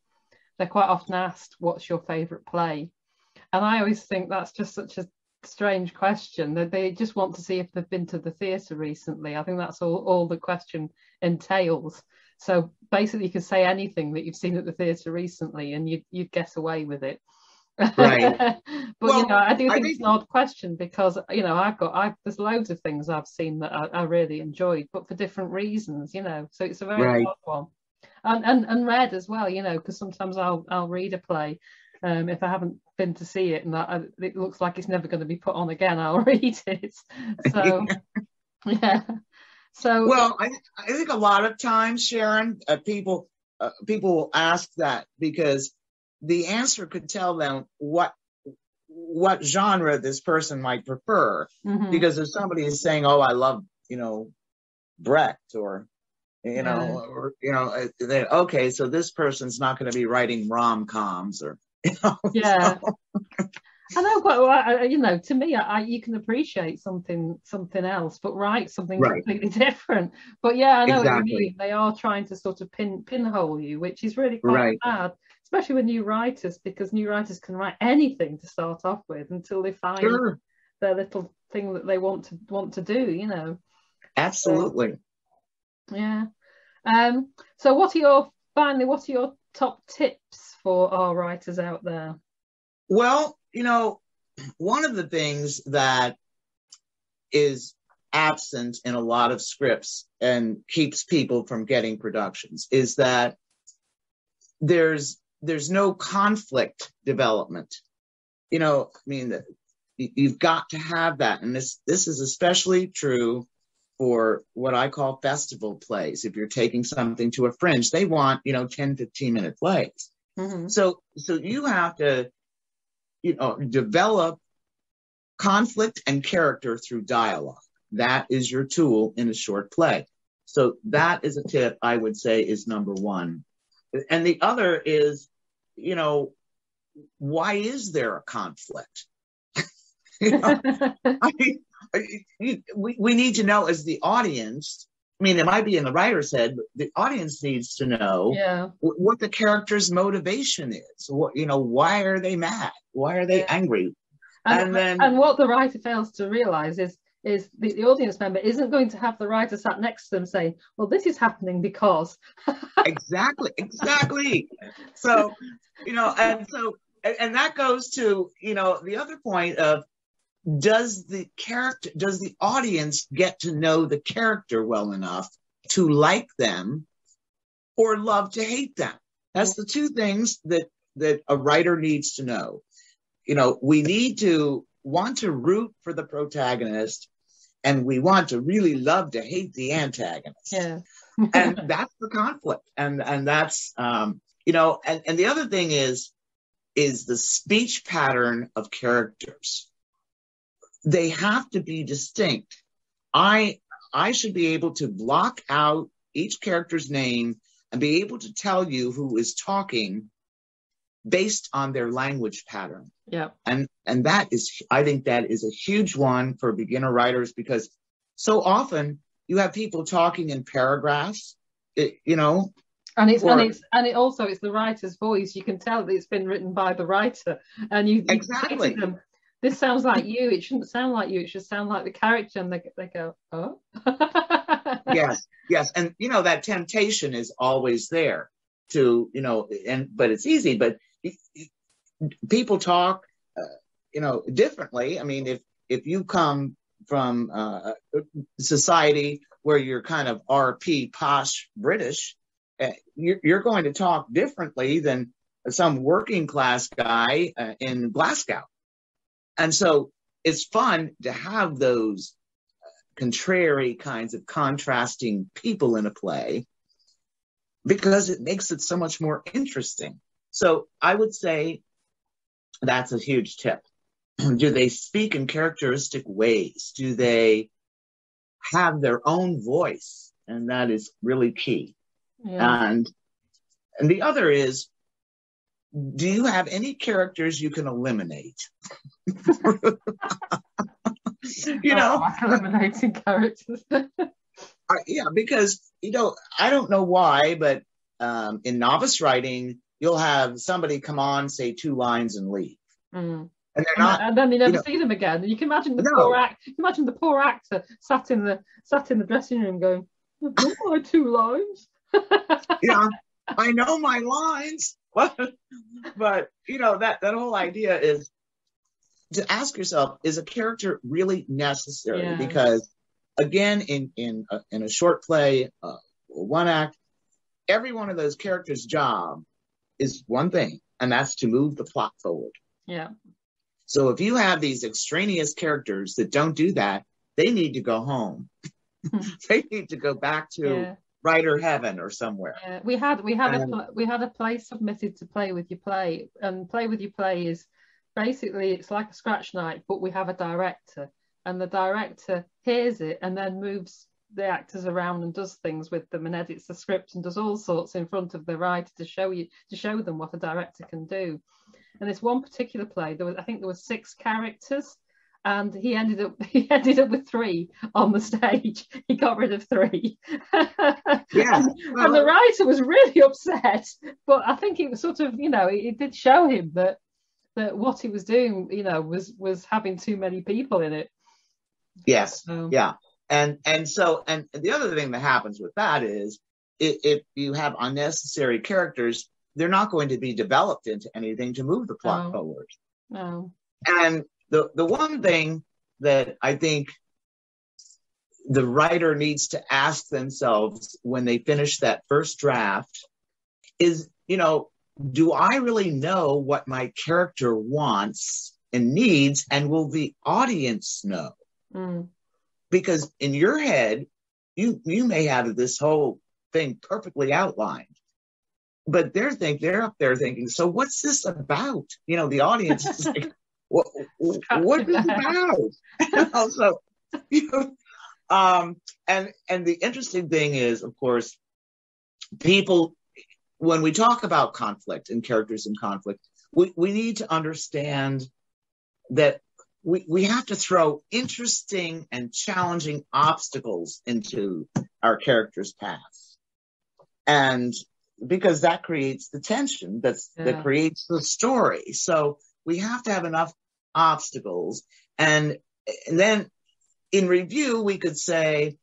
they're quite often asked, what's your favorite play? And I always think that's just such a strange question, that they just want to see if they've been to the theatre recently. I think that's all the question entails. So basically you can say anything that you've seen at the theatre recently and you'd get away with it. Right. But I do think it's an odd question, because there's loads of things I've seen that I really enjoyed, but for different reasons, so it's a very odd one. And read as well, because sometimes I'll read a play, if I haven't been to see it and it looks like it's never going to be put on again, I'll read it. So yeah. So well, I think a lot of times, Sharon, people will ask that because the answer could tell them what genre this person might prefer. Mm-hmm. Because if somebody is saying, "Oh, I love Brecht," or okay, so this person's not going to be writing rom-coms or yeah. So. I know, but to me, you can appreciate something else, but write something completely different. But yeah, I know what you mean. They are trying to sort of pinhole you, which is really quite bad, especially with new writers, because new writers can write anything to start off with until they find their little thing that they want to do. Absolutely. So, yeah. So what are your top tips for our writers out there? Well, one of the things that is absent in a lot of scripts and keeps people from getting productions is that there's no conflict development. You've got to have that. And this is especially true for what I call festival plays. If you're taking something to a fringe, they want, 10, 15-minute plays. Mm-hmm. So you have to, develop conflict and character through dialogue. That is your tool in a short play. So that is a tip I would say is number one. And the other is, why is there a conflict? We need to know as the audience. I mean, it might be in the writer's head, but the audience needs to know what the character's motivation is. Why are they mad? Why are they angry? And what the writer fails to realize is the audience member isn't going to have the writer sat next to them saying, well, this is happening because. Exactly. So, and that goes to, the other point of, does the audience get to know the character well enough to like them or love to hate them? That's the two things that a writer needs to know. We need to want to root for the protagonist, and we want to really love to hate the antagonist. Yeah. And that's the conflict. And that's, and the other thing is the speech pattern of characters. They have to be distinct. I should be able to block out each character's name and be able to tell you who is talking based on their language pattern. Yeah. And I think that is a huge one for beginner writers, because so often you have people talking in paragraphs, And it also it's the writer's voice. You can tell that it's been written by the writer, and you exactly say to them, "This sounds like you. It shouldn't sound like you. It should sound like the character." And they go, "Oh." yes, and that temptation is always there to but it's easy. But people talk, differently. I mean, if you come from society where you're kind of RP posh British, you're going to talk differently than some working class guy in Glasgow. And so it's fun to have those contrary kinds of contrasting people in a play because it makes it so much more interesting. So I would say that's a huge tip. Do they speak in characteristic ways? Do they have their own voice? And that is really key. Yeah. And the other is, do you have any characters you can eliminate? Like eliminating characters. Yeah, because I don't know why, but in novice writing, you'll have somebody come on, say 2 lines, and leave. Mm. And they're not, and then you never see them again. And you can imagine the poor actor sat in the dressing room going, "I've got my 2 lines." Yeah, I know my lines, but that whole idea is to ask yourself: is a character really necessary? Yeah. Because again, in a short play, one act, every one of those characters' job is one thing, and that's to move the plot forward. Yeah. So if you have these extraneous characters that don't do that, they need to go home. They need to go back to writer heaven or somewhere. Yeah. We had a play submitted to Play With Your Play, and Play With Your Play is basically, it's like a scratch night, but we have a director, and the director hears it and then moves the actors around and does things with them and edits the script and does all sorts in front of the writer to show them what a director can do. And this one particular play, I think there were 6 characters, and he ended up with 3 on the stage. He got rid of 3. Yeah. And the writer was really upset, but I think it was sort of, it did show him that what he was doing, was having too many people in it. Yes. Yeah. And the other thing that happens with that is if you have unnecessary characters, they're not going to be developed into anything to move the plot forward. No. And the one thing that I think the writer needs to ask themselves when they finish that first draft is, do I really know what my character wants and needs, and will the audience know? Mm. Because in your head, you may have this whole thing perfectly outlined, but they're up there thinking, so what's this about? The audience is like, what is it about? So, and the interesting thing is, of course, people, when we talk about conflict and characters in conflict, we need to understand that we have to throw interesting and challenging obstacles into our characters' paths. And because that creates the tension that creates the story. So we have to have enough obstacles. And then in review, we could say,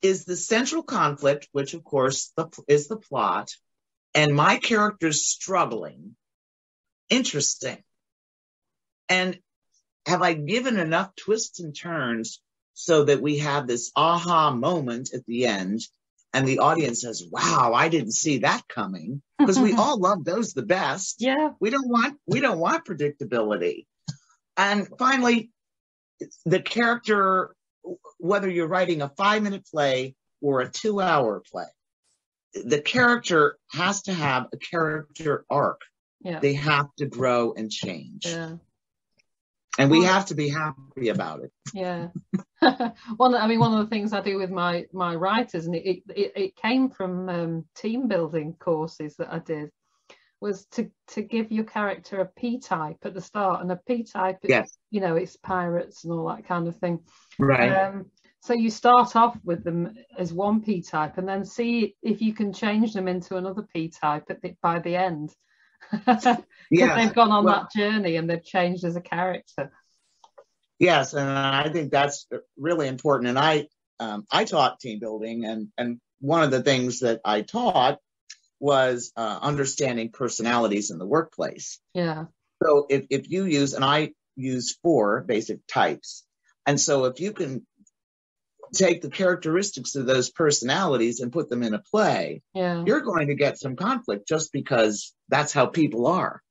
is the central conflict, which of course is the plot, and my character's struggling, interesting? And have I given enough twists and turns so that we have this aha moment at the end and the audience says, wow, I didn't see that coming? Because we all love those the best. Yeah. We don't want predictability. And finally, the character, whether you're writing a 5-minute play or a 2-hour play, the character has to have a character arc. Yeah. They have to grow and change. Yeah. And we have to be happy about it. Yeah. One of the things I do with my writers, and it came from team building courses that I did, was to give your character a P-type at the start. And a P-type, yes, it's pirates and all that kind of thing. Right. So you start off with them as one P-type and then see if you can change them into another P-type by the end. Because they've gone on that journey and they've changed as a character. Yes, and I think that's really important. And I taught team building, and one of the things that I taught was understanding personalities in the workplace. Yeah. So if you use, and I use 4 basic types, and so if you can take the characteristics of those personalities and put them in a play, you're going to get some conflict just because that's how people are.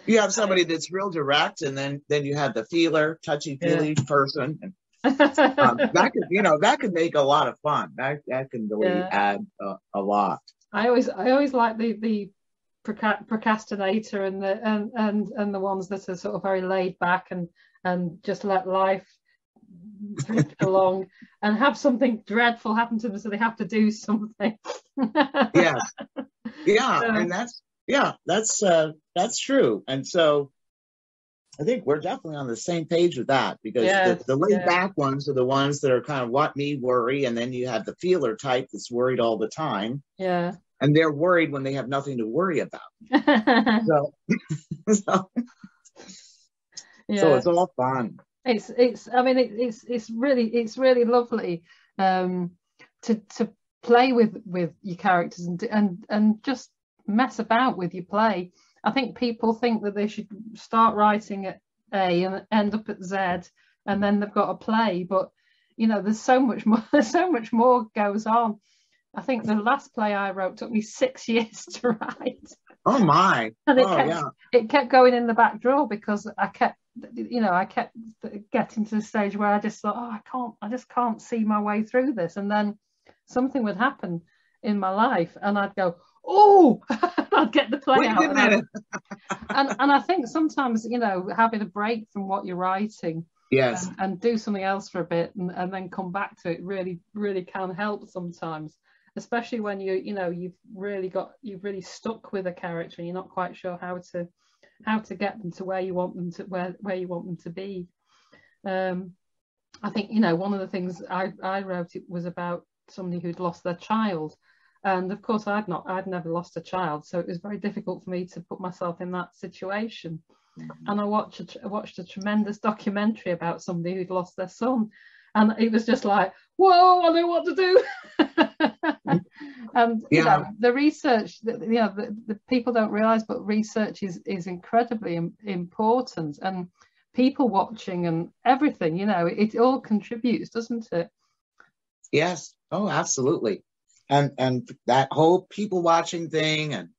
You have somebody that's real direct, and then you have the feeler, touchy-feely person. And, that could make a lot of fun. That can really add a lot. I always like the procrastinator and the ones that are sort of very laid back and just let life drift along and have something dreadful happen to them, so they have to do something. And that's true. And so I think we're definitely on the same page with that, because the laid back ones are the ones that are kind of what me worry, and then you have the feeler type that's worried all the time. And they're worried when they have nothing to worry about. So it's all fun. It's really lovely to play with your characters and just mess about with your play. I think people think that they should start writing at A and end up at Z, and then they've got a play. But there's so much more. So much more goes on. I think the last play I wrote took me 6 years to write. Oh my! And it kept going in the back drawer because I kept getting to the stage where I just thought, I just can't see my way through this. And then something would happen in my life, and I'd go, oh, I'd get the play out. And I think sometimes, having a break from what you're writing, and do something else for a bit, and then come back to it really, really can help sometimes. Especially when you've really stuck with a character and you're not quite sure how to get them to where you want them to where you want them to be. I think one of the things I wrote, it was about somebody who'd lost their child, and of course I'd never lost a child, so it was very difficult for me to put myself in that situation. And I watched a tremendous documentary about somebody who'd lost their son, and it was just like, whoa, I know what to do. And the research, the people don't realize, but research is incredibly important, and people watching and everything, it all contributes, doesn't it? Yes. Oh, absolutely. And that whole people watching thing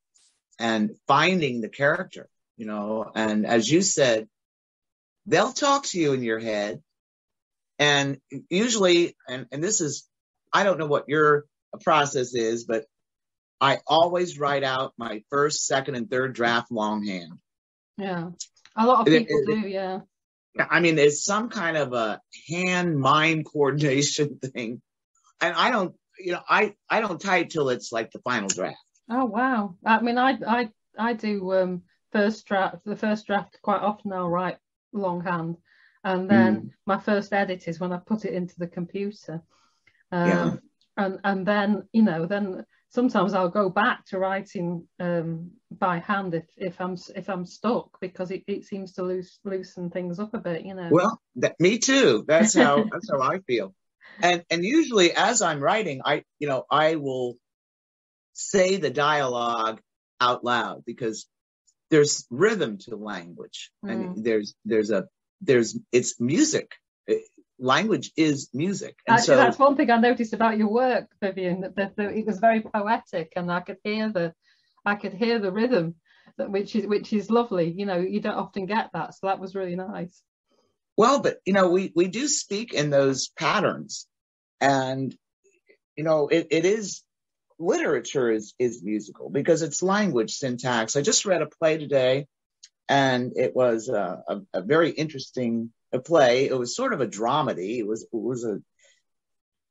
and finding the character, and as you said, they'll talk to you in your head. And usually, and this is, I don't know what your process is, but I always write out my first, second, and third draft longhand. Yeah, a lot of people do. Yeah. It's some kind of a hand-mind coordination thing, and I don't type till it's like the final draft. Oh wow! I do the first draft quite often. I'll write longhand, and then my first edit is when I put it into the computer. And then then sometimes I'll go back to writing by hand if I'm stuck, because it seems to loosen things up a bit. Well, me too. That's how I feel. And usually as I'm writing, I will say the dialogue out loud, because there's rhythm to language, and it's music. Language is music. And actually, that's one thing I noticed about your work, Vivian, that it was very poetic, and I could hear the rhythm, which is lovely. You don't often get that, so that was really nice. Well, but we do speak in those patterns, and it is, literature is musical because it's language syntax. I just read a play today, and it was a very interesting play. It was sort of a dramedy. It was a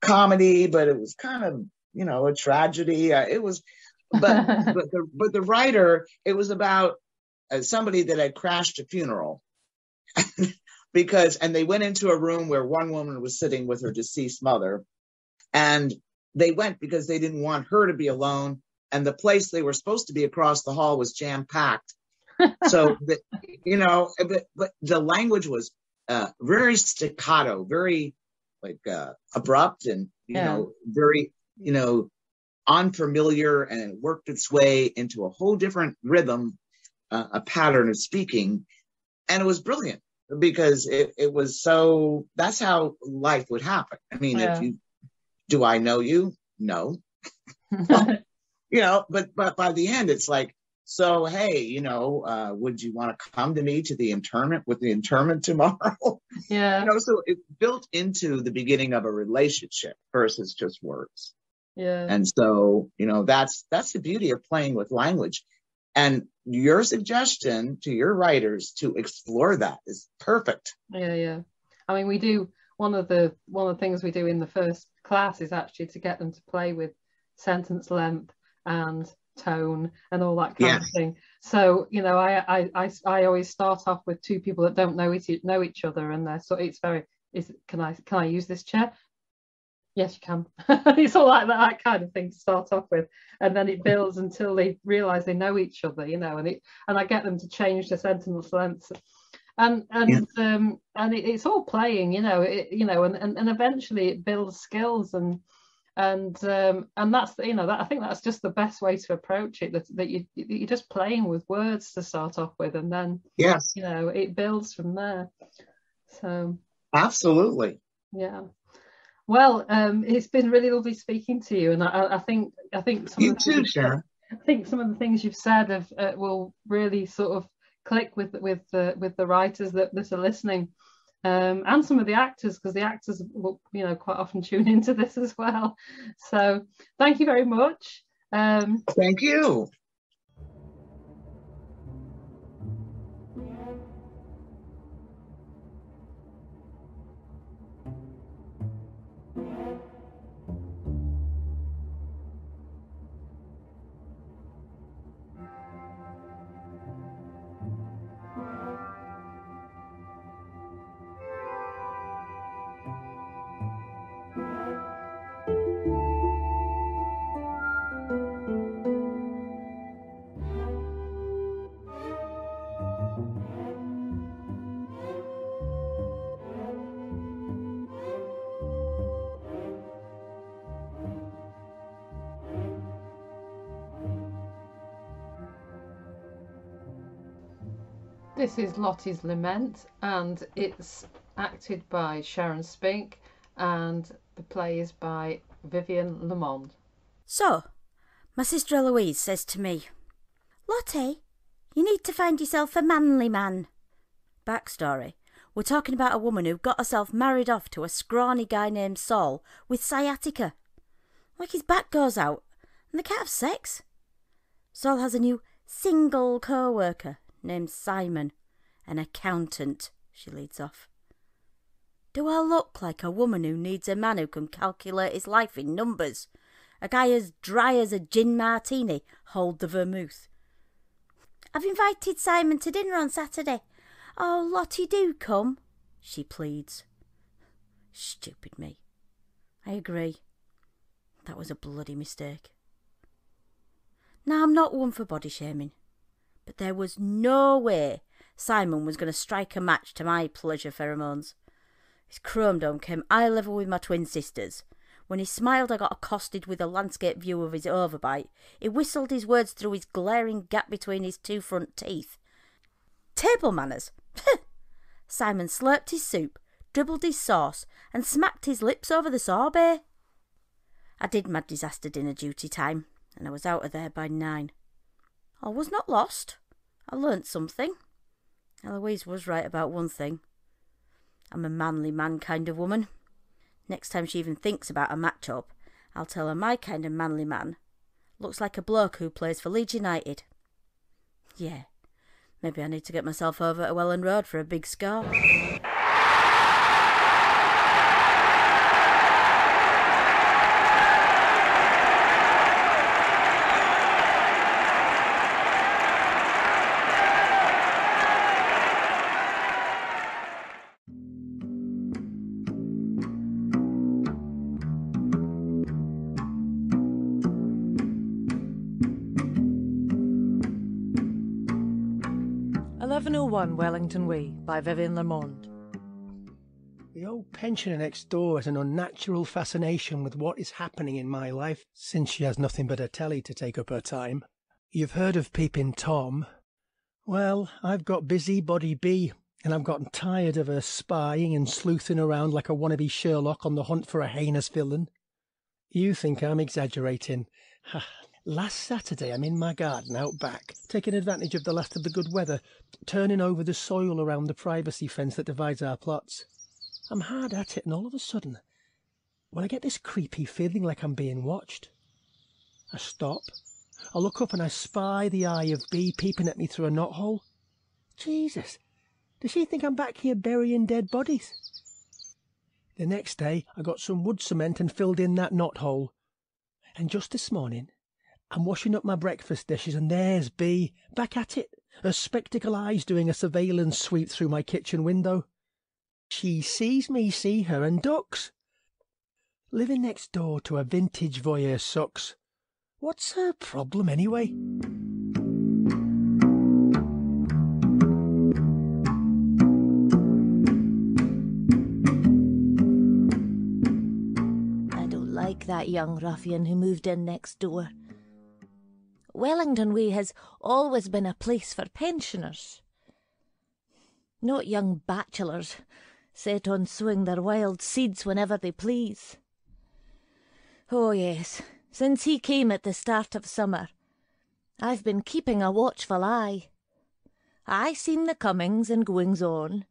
comedy, but it was kind of a tragedy. It was, but the writer, it was about somebody that had crashed a funeral. and they went into a room where one woman was sitting with her deceased mother, and they went because they didn't want her to be alone. And the place they were supposed to be across the hall was jam-packed. So, but the language was very staccato, very abrupt, and, very, unfamiliar, and it worked its way into a whole different rhythm, a pattern of speaking. And it was brilliant because it was so, that's how life would happen. I mean, do I know you? No. But by the end, it's like, so, hey, would you want to come to me to the interment tomorrow? Yeah. So it's built into the beginning of a relationship versus just words. Yeah. And so, that's the beauty of playing with language. And your suggestion to your writers to explore that is perfect. Yeah. I mean, we do, one of the things we do in the first class is actually to get them to play with sentence length and tone and all that kind of thing. So, I always start off with two people that don't know each other, and they're, so it's very, can I use this chair? Yes, you can. It's all like that kind of thing to start off with, and then it builds until they realize they know each other, and I get them to change the sentence lengths, and it's all playing, and eventually it builds skills, and that's, that, I think that's just the best way to approach it, that you're just playing with words to start off with, and then it builds from there. So absolutely. Yeah. Well, it's been really lovely speaking to you, and I think some you of the too, Sharon. I think some of the things you've said will really sort of click with the writers that are listening, and some of the actors, because the actors will quite often tune into this as well. So thank you very much. Thank you. This is Lottie's Lament, and it's acted by Sharon Spink, and the play is by Vivian Lermond. So, my sister Eloise says to me, Lottie, you need to find yourself a manly man. Backstory. We're talking about a woman who got herself married off to a scrawny guy named Saul with sciatica. Like his back goes out, and they can't have sex. Saul has a new single co-worker named Simon, an accountant, she leads off. Do I look like a woman who needs a man who can calculate his life in numbers? A guy as dry as a gin martini, hold the vermouth. I've invited Simon to dinner on Saturday. Oh, Lottie, do come, she pleads. Stupid me. I agree. That was a bloody mistake. Now, I'm not one for body shaming, but there was no way Simon was going to strike a match to my pleasure pheromones. His chrome dome came eye level with my twin sisters. When he smiled, I got accosted with a landscape view of his overbite. He whistled his words through his glaring gap between his two front teeth. Table manners! Simon slurped his soup, dribbled his sauce, and smacked his lips over the sorbet. I did my disaster dinner duty time, and I was out of there by 9. All was not lost. I learnt something. Eloise was right about one thing. I'm a manly man kind of woman. Next time she even thinks about a match-up, I'll tell her my kind of manly man looks like a bloke who plays for Leeds United. Yeah, maybe I need to get myself over to Welland Road for a big score. 1101 Wellington Way by Vivian Lermond. The old pensioner next door has an unnatural fascination with what is happening in my life, since she has nothing but a telly to take up her time. You've heard of Peeping Tom? Well, I've got Busybody B, and I've gotten tired of her spying and sleuthing around like a wannabe Sherlock on the hunt for a heinous villain. You think I'm exaggerating. Last Saturday I'm in my garden out back, taking advantage of the last of the good weather, turning over the soil around the privacy fence that divides our plots. I'm hard at it, and all of a sudden, I get this creepy feeling like I'm being watched. I stop, I look up and I spy the eye of B peeping at me through a knothole. Jesus, does she think I'm back here burying dead bodies? The next day I got some wood cement and filled in that knothole. And just this morning, I'm washing up my breakfast dishes and there's B, back at it, her spectacle eyes doing a surveillance sweep through my kitchen window. She sees me see her and ducks. Living next door to a vintage voyeur sucks. What's her problem anyway? I don't like that young ruffian who moved in next door. Wellington Way has always been a place for pensioners, not young bachelors set on sowing their wild seeds whenever they please. Oh yes, since he came at the start of summer, I've been keeping a watchful eye. I seen the comings and goings on,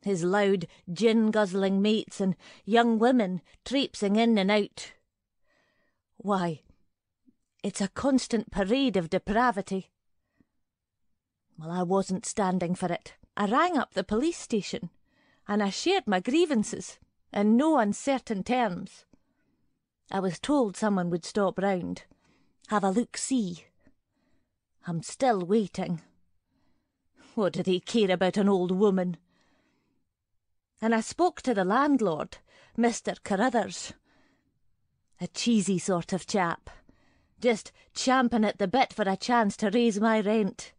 his loud gin-guzzling mates and young women traipsing in and out. Why, it's a constant parade of depravity. Well, I wasn't standing for it. I rang up the police station, and I shared my grievances in no uncertain terms. I was told someone would stop round, have a look-see. I'm still waiting. What do they care about an old woman? And I spoke to the landlord, Mr. Carruthers, a cheesy sort of chap, just champing at the bit for a chance to raise my rent.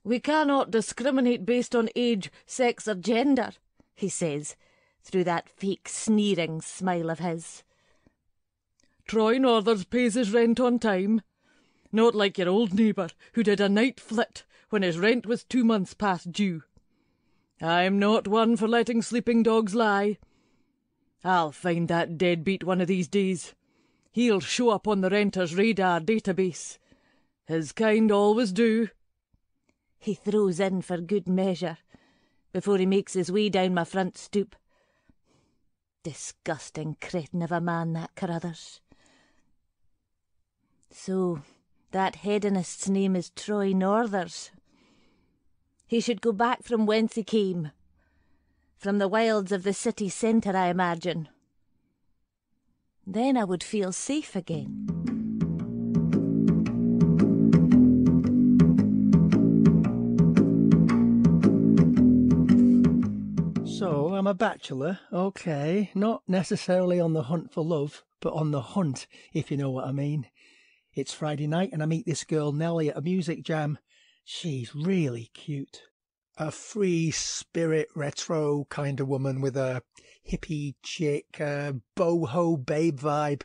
"We cannot discriminate based on age, sex or gender," he says, through that fake sneering smile of his. "Troy Northers pays his rent on time. Not like your old neighbour, who did a night flit when his rent was 2 months past due. I'm not one for letting sleeping dogs lie. I'll find that deadbeat one of these days. He'll show up on the renter's radar database. His kind always do." He throws in for good measure, before he makes his way down my front stoop. Disgusting cretin of a man, that Carruthers. So, that hedonist's name is Troy Northers. He should go back from whence he came. From the wilds of the city centre, I imagine. Then I would feel safe again. So, I'm a bachelor, okay, not necessarily on the hunt for love, but on the hunt, if you know what I mean. It's Friday night and I meet this girl Nellie at a music jam. She's really cute. A free spirit retro kind of woman with a hippie chick, boho babe vibe.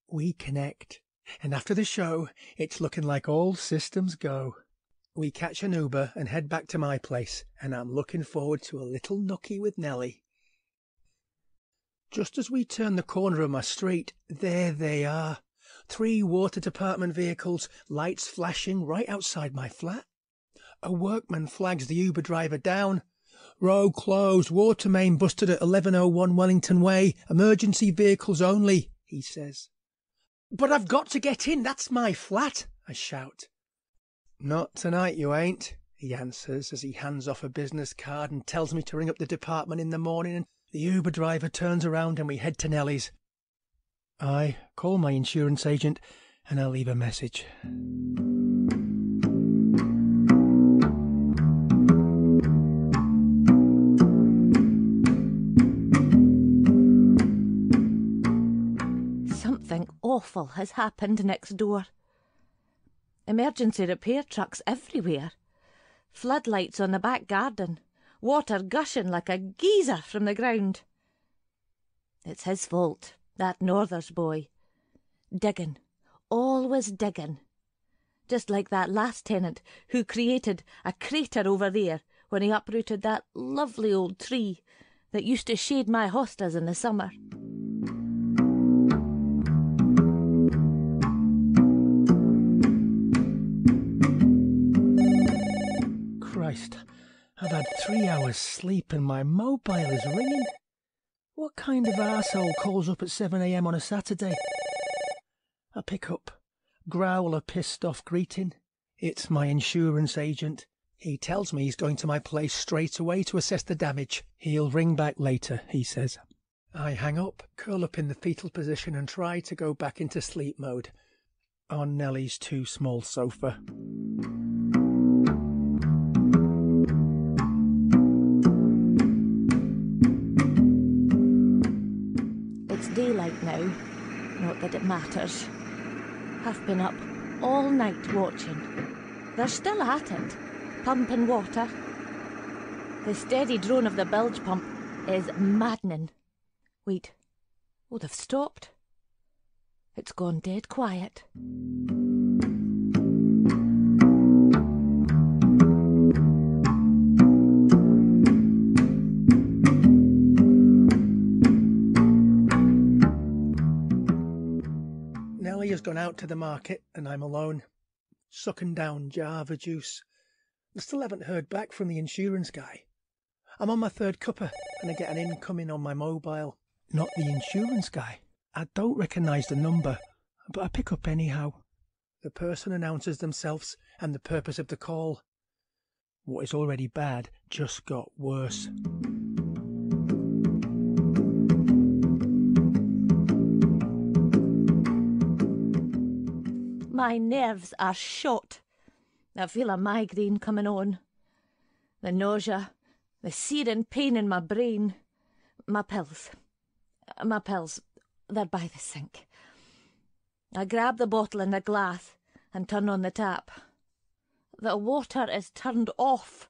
We connect, and after the show, it's looking like all systems go. We catch an Uber and head back to my place, and I'm looking forward to a little nookie with Nellie. Just as we turn the corner of my street, there they are. 3 water department vehicles, lights flashing right outside my flat. A workman flags the Uber driver down. "Road closed, water main busted at 1101 Wellington Way, emergency vehicles only," he says. "But I've got to get in, that's my flat," I shout. "Not tonight, you ain't," he answers as he hands off a business card and tells me to ring up the department in the morning, and the Uber driver turns around and we head to Nellie's. I call my insurance agent and I leave a message. Something awful has happened next door. Emergency repair trucks everywhere. Floodlights on the back garden, water gushing like a geyser from the ground. It's his fault, that Northers boy. Digging, always digging. Just like that last tenant who created a crater over there when he uprooted that lovely old tree that used to shade my hostas in the summer. Christ, I've had 3 hours sleep and my mobile is ringing. What kind of arsehole calls up at 7 a.m. on a Saturday? I pick up, growl a pissed-off greeting. It's my insurance agent. He tells me he's going to my place straight away to assess the damage. He'll ring back later, he says. I hang up, curl up in the fetal position and try to go back into sleep mode on Nellie's too small sofa. It's daylight now, not that it matters. I've been up all night watching. They're still at it, pumping water. The steady drone of the bilge pump is maddening. Wait, oh, they've stopped. It's gone dead quiet. Nellie has gone out to the market and I'm alone, sucking down Java juice. I still haven't heard back from the insurance guy. I'm on my third cuppa and I get an incoming on my mobile. Not the insurance guy. I don't recognise the number, but I pick up anyhow. The person announces themselves and the purpose of the call. What is already bad just got worse. My nerves are shot. I feel a migraine coming on. The nausea, the searing pain in my brain. My pills, they're by the sink. I grab the bottle and the glass and turn on the tap. The water is turned off.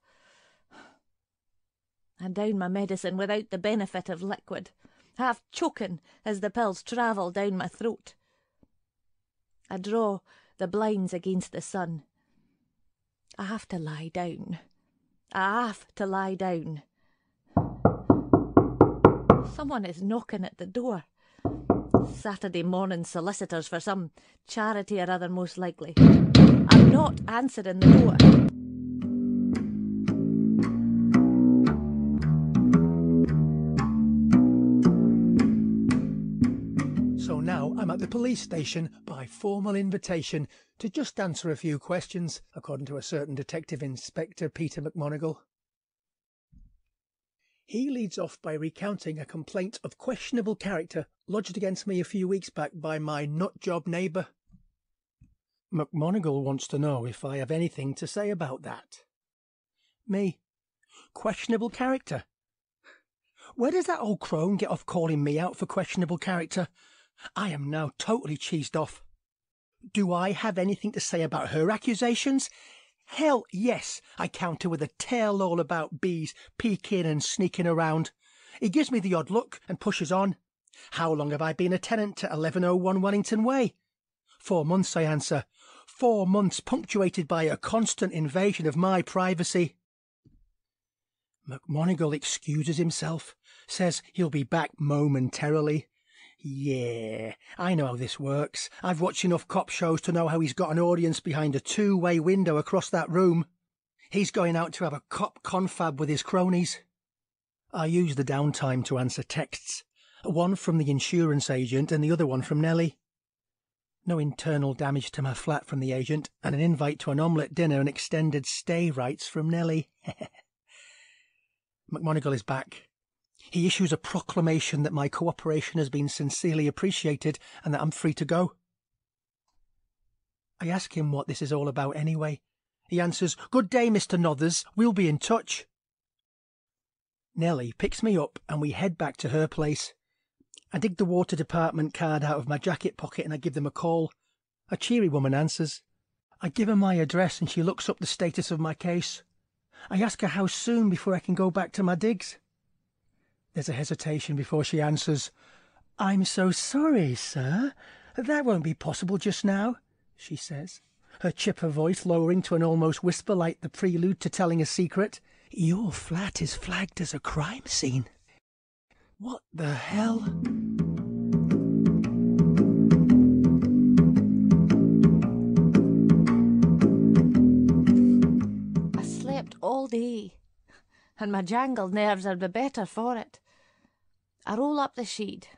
I down my medicine without the benefit of liquid, half choking as the pills travel down my throat. I draw the blinds against the sun. I have to lie down. I have to lie down. Someone is knocking at the door. Saturday morning solicitors for some charity or other, most likely. I'm not answering the door. So now I'm at the police station by formal invitation to just answer a few questions, according to a certain Detective Inspector Peter McMonagall. He leads off by recounting a complaint of questionable character lodged against me a few weeks back by my nutjob neighbour. McMonagall wants to know if I have anything to say about that. Me. Questionable character. Where does that old crone get off calling me out for questionable character? I am now totally cheesed off. Do I have anything to say about her accusations? Hell yes, I counter with a tale all about bees peeking and sneaking around. He gives me the odd look and pushes on. How long have I been a tenant at 1101 Wellington Way? 4 months, I answer. 4 months punctuated by a constant invasion of my privacy. McMonagall excuses himself, says he'll be back momentarily. Yeah, I know how this works. I've watched enough cop shows to know how he's got an audience behind a two-way window across that room. He's going out to have a cop confab with his cronies. I use the downtime to answer texts, one from the insurance agent and the other one from Nellie. No internal damage to my flat from the agent, and an invite to an omelette dinner and extended stay rights from Nellie. McMonagall is back. He issues a proclamation that my cooperation has been sincerely appreciated and that I'm free to go. I ask him what this is all about anyway. He answers, "Good day, Mr. Nothers. We'll be in touch." Nellie picks me up and we head back to her place. I dig the water department card out of my jacket pocket and I give them a call. A cheery woman answers. I give her my address and she looks up the status of my case. I ask her how soon before I can go back to my digs. There's a hesitation before she answers. I'm so sorry, sir. That won't be possible just now, she says, her chipper voice lowering to an almost whisper like the prelude to telling a secret. Your flat is flagged as a crime scene. What the hell? I slept all day, and my jangled nerves are the better for it. I roll up the sheet.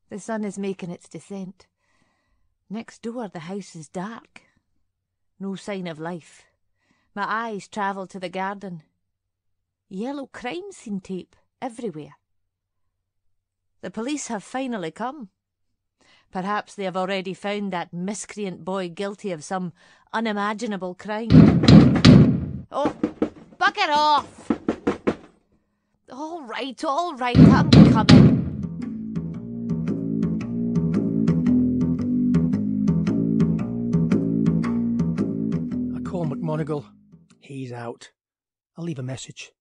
The sun is making its descent. Next door the house is dark. No sign of life. My eyes travel to the garden. Yellow crime scene tape everywhere. The police have finally come. Perhaps they have already found that miscreant boy guilty of some unimaginable crime. Oh, bugger off! All right, I'm coming. I call McMonagall. He's out. I'll leave a message.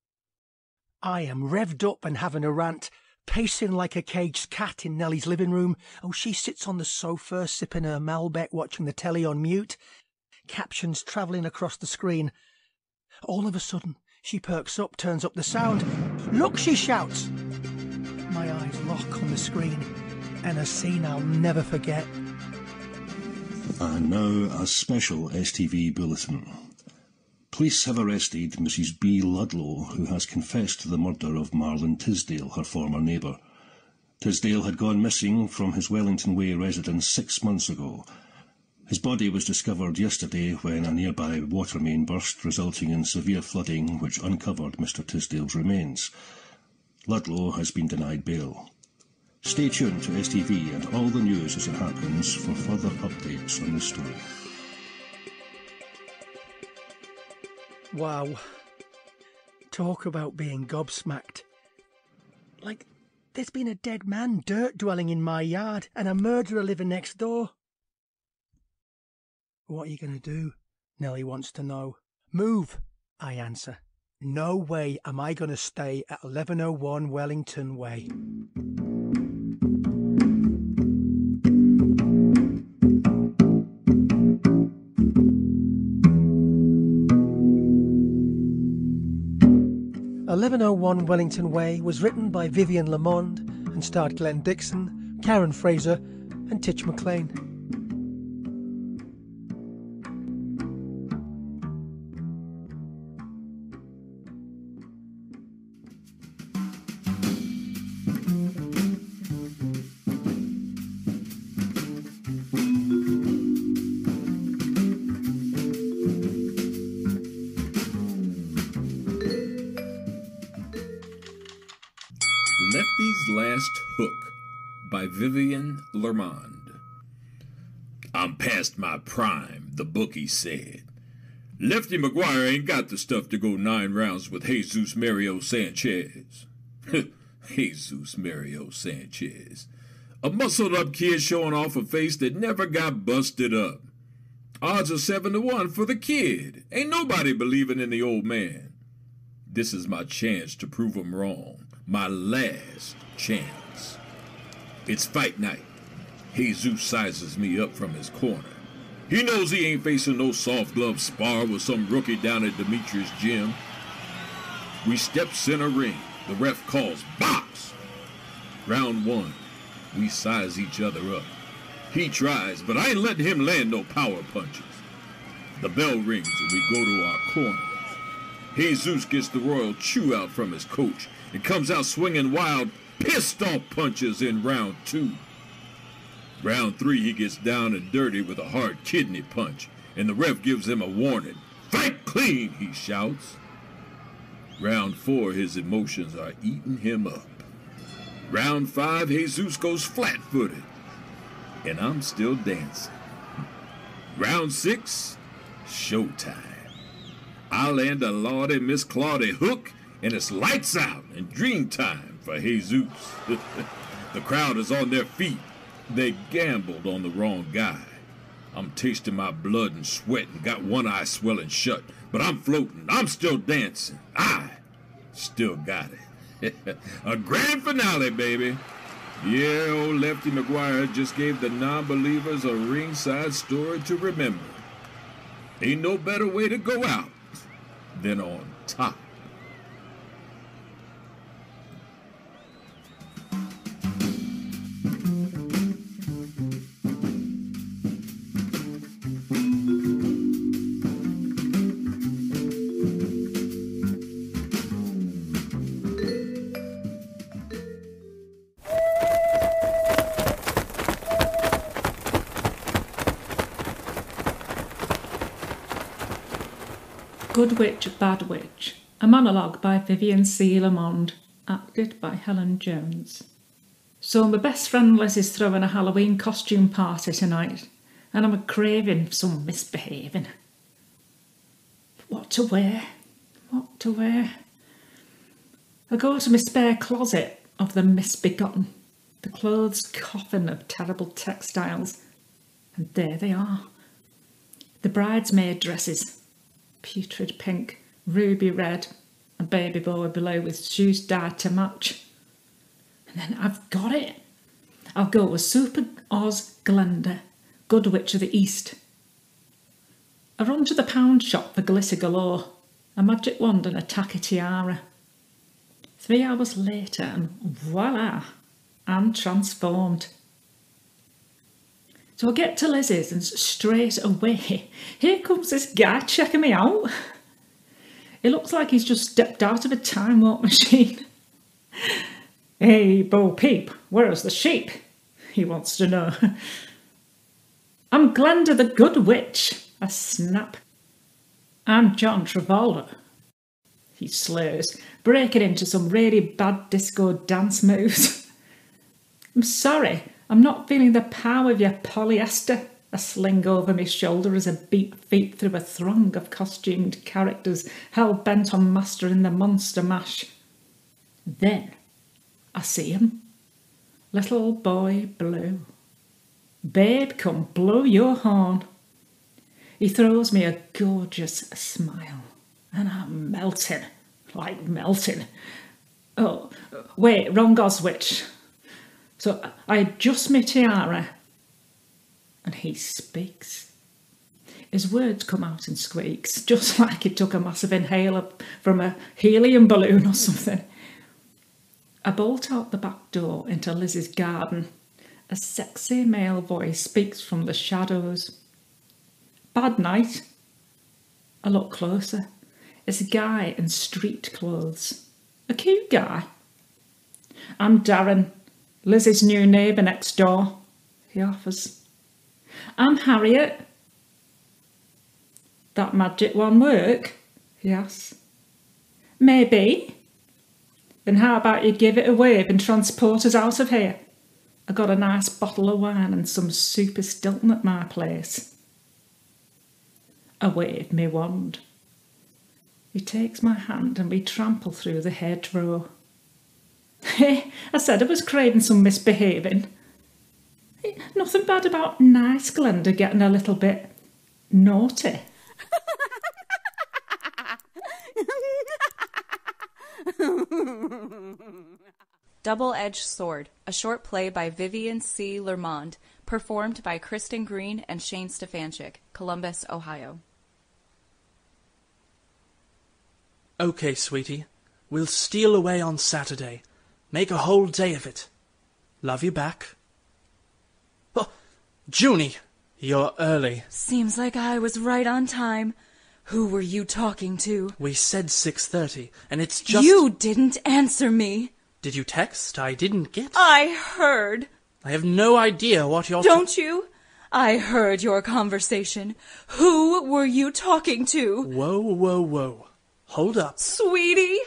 I am revved up and having a rant, pacing like a caged cat in Nellie's living room. Oh, she sits on the sofa, sipping her Malbec, watching the telly on mute. Captions travelling across the screen. All of a sudden, she perks up, turns up the sound. Look, she shouts. My eyes lock on the screen, and a scene I'll never forget. And now a special STV bulletin. Police have arrested Mrs. B. Ludlow, who has confessed to the murder of Marlon Tisdale, her former neighbour. Tisdale had gone missing from his Wellington Way residence 6 months ago. His body was discovered yesterday when a nearby water main burst, resulting in severe flooding which uncovered Mr. Tisdale's remains. Ludlow has been denied bail. Stay tuned to STV and all the news as it happens for further updates on this story. Wow. Talk about being gobsmacked. Like, there's been a dead man dirt dwelling in my yard and a murderer living next door. What are you going to do? Nellie wants to know. Move, I answer. No way am I going to stay at 1101 Wellington Way. "1101 Wellington Way" was written by Vivian Lermond and starred Glenn Dixon, Karen Fraser and Titch McLean. Lefty's Last Hook by Vivian Lermond. I'm past my prime, the bookie said. Lefty McGuire ain't got the stuff to go 9 rounds with Jesus Mario Sanchez. Jesus Mario Sanchez. A muscled-up kid showing off a face that never got busted up. Odds are 7-1 for the kid. Ain't nobody believing in the old man. This is my chance to prove him wrong. My last chance. It's fight night. Jesus sizes me up from his corner. He knows he ain't facing no soft glove spar with some rookie down at Demetrius' gym. We step center ring. The ref calls box. Round 1. We size each other up. He tries, but I ain't letting him land no power punches. The bell rings and we go to our corners. Jesus gets the royal chew out from his coach and comes out swinging wild, pissed-off punches in round 2. Round 3, he gets down and dirty with a hard kidney punch, and the ref gives him a warning. Fight clean, he shouts. Round 4, his emotions are eating him up. Round 5, Jesus goes flat-footed, and I'm still dancing. Round 6, showtime. I land a Lordy Miss Claudy hook, and it's lights out and dream time for Jesus. The crowd is on their feet. They gambled on the wrong guy. I'm tasting my blood and sweat and got one eye swelling shut. But I'm floating. I'm still dancing. I still got it. A grand finale, baby. Yeah, old Lefty McGuire just gave the non-believers a ringside story to remember. Ain't no better way to go out than on top. Good Witch, Bad Witch, a monologue by Vivian Lermond, acted by Helen Jones. So my best friend Liz is throwing a Halloween costume party tonight, and I'm craving some misbehaving. What to wear? What to wear? I go to my spare closet of the misbegotten, the clothes coffin of terrible textiles, and there they are. The bridesmaid dresses. Putrid pink, ruby red, a baby boy below with shoes dyed to match. And then I've got it. I'll go with Super Oz Glenda, Good Witch of the East. I run to the pound shop for glitter galore, a magic wand and a tacky tiara. 3 hours later and voila, I'm transformed. So I get to Liz's and straight away, here comes this guy checking me out. It looks like he's just stepped out of a time warp machine. Hey, Bo Peep, where's the sheep? He wants to know. I'm Glenda the Good Witch. I snap. I'm John Travolta. He slurs, breaking into some really bad disco dance moves. I'm sorry. I'm not feeling the power of your polyester. I sling over my shoulder as I beat feet through a throng of costumed characters hell-bent on mastering the monster mash. Then I see him. Little boy blue. Babe, come blow your horn. He throws me a gorgeous smile, and I'm melting, like melting. Oh, wait, wrong Oswich. So I adjust my tiara, and he speaks. His words come out in squeaks, just like he took a massive inhaler from a helium balloon or something. I bolt out the back door into Liz's garden. A sexy male voice speaks from the shadows. Bad night. I look closer. It's a guy in street clothes. A cute guy. I'm Darren, Liz's new neighbour next door, he offers. I'm Harriet. That magic wand work? He asks. Maybe. Then how about you give it a wave and transport us out of here? I got a nice bottle of wine and some super Stilton at my place. I wave me wand. He takes my hand and we trample through the hedgerow. Hey, I said I was craving some misbehaving. Nothing bad about nice Glenda getting a little bit naughty. Double-Edged Sword, a short play by Vivian Lermond, performed by Kristen Green and Shane Stefanchik, Columbus, Ohio. Okay, sweetie. We'll steal away on Saturday. Make a whole day of it. Love you back. Oh, Junie, you're early. Seems like I was right on time. Who were you talking to? We said 6:30, and it's just... You didn't answer me. Did you text? I didn't get... I heard. I have no idea what you're... Don't you? I heard your conversation. Who were you talking to? Whoa, whoa, whoa. Hold up. Sweetie,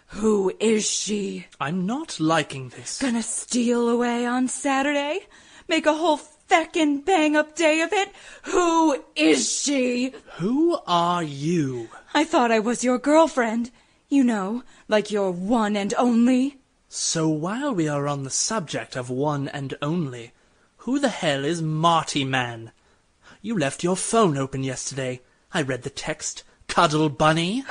who is she? I'm not liking this. Gonna steal away on Saturday? Make a whole feckin' bang-up day of it? Who is she? Who are you? I thought I was your girlfriend. You know, like your one and only. So while we are on the subject of one and only, who the hell is Marty Man? you left your phone open yesterday. I read the text. Cuddle bunny.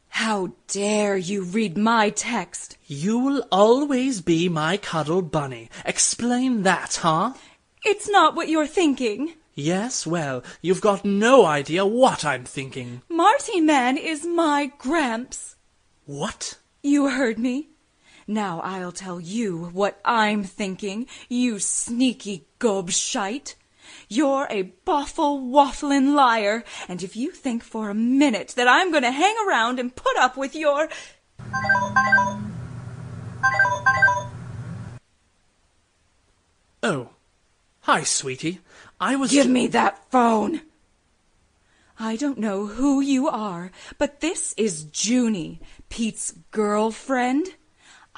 How dare you read my text? You will always be my cuddle bunny. Explain that, huh? It's not what you're thinking. Yes, well, you've got no idea what I'm thinking. Marty Man is my Gramps. What? You heard me. Now I'll tell you what I'm thinking, you sneaky gobshite. You're a boffle wafflin' liar, and if you think for a minute that I'm going to hang around and put up with your... Oh. Hi, sweetie. I was... Give me that phone! I don't know who you are, but this is Junie, Pete's girlfriend.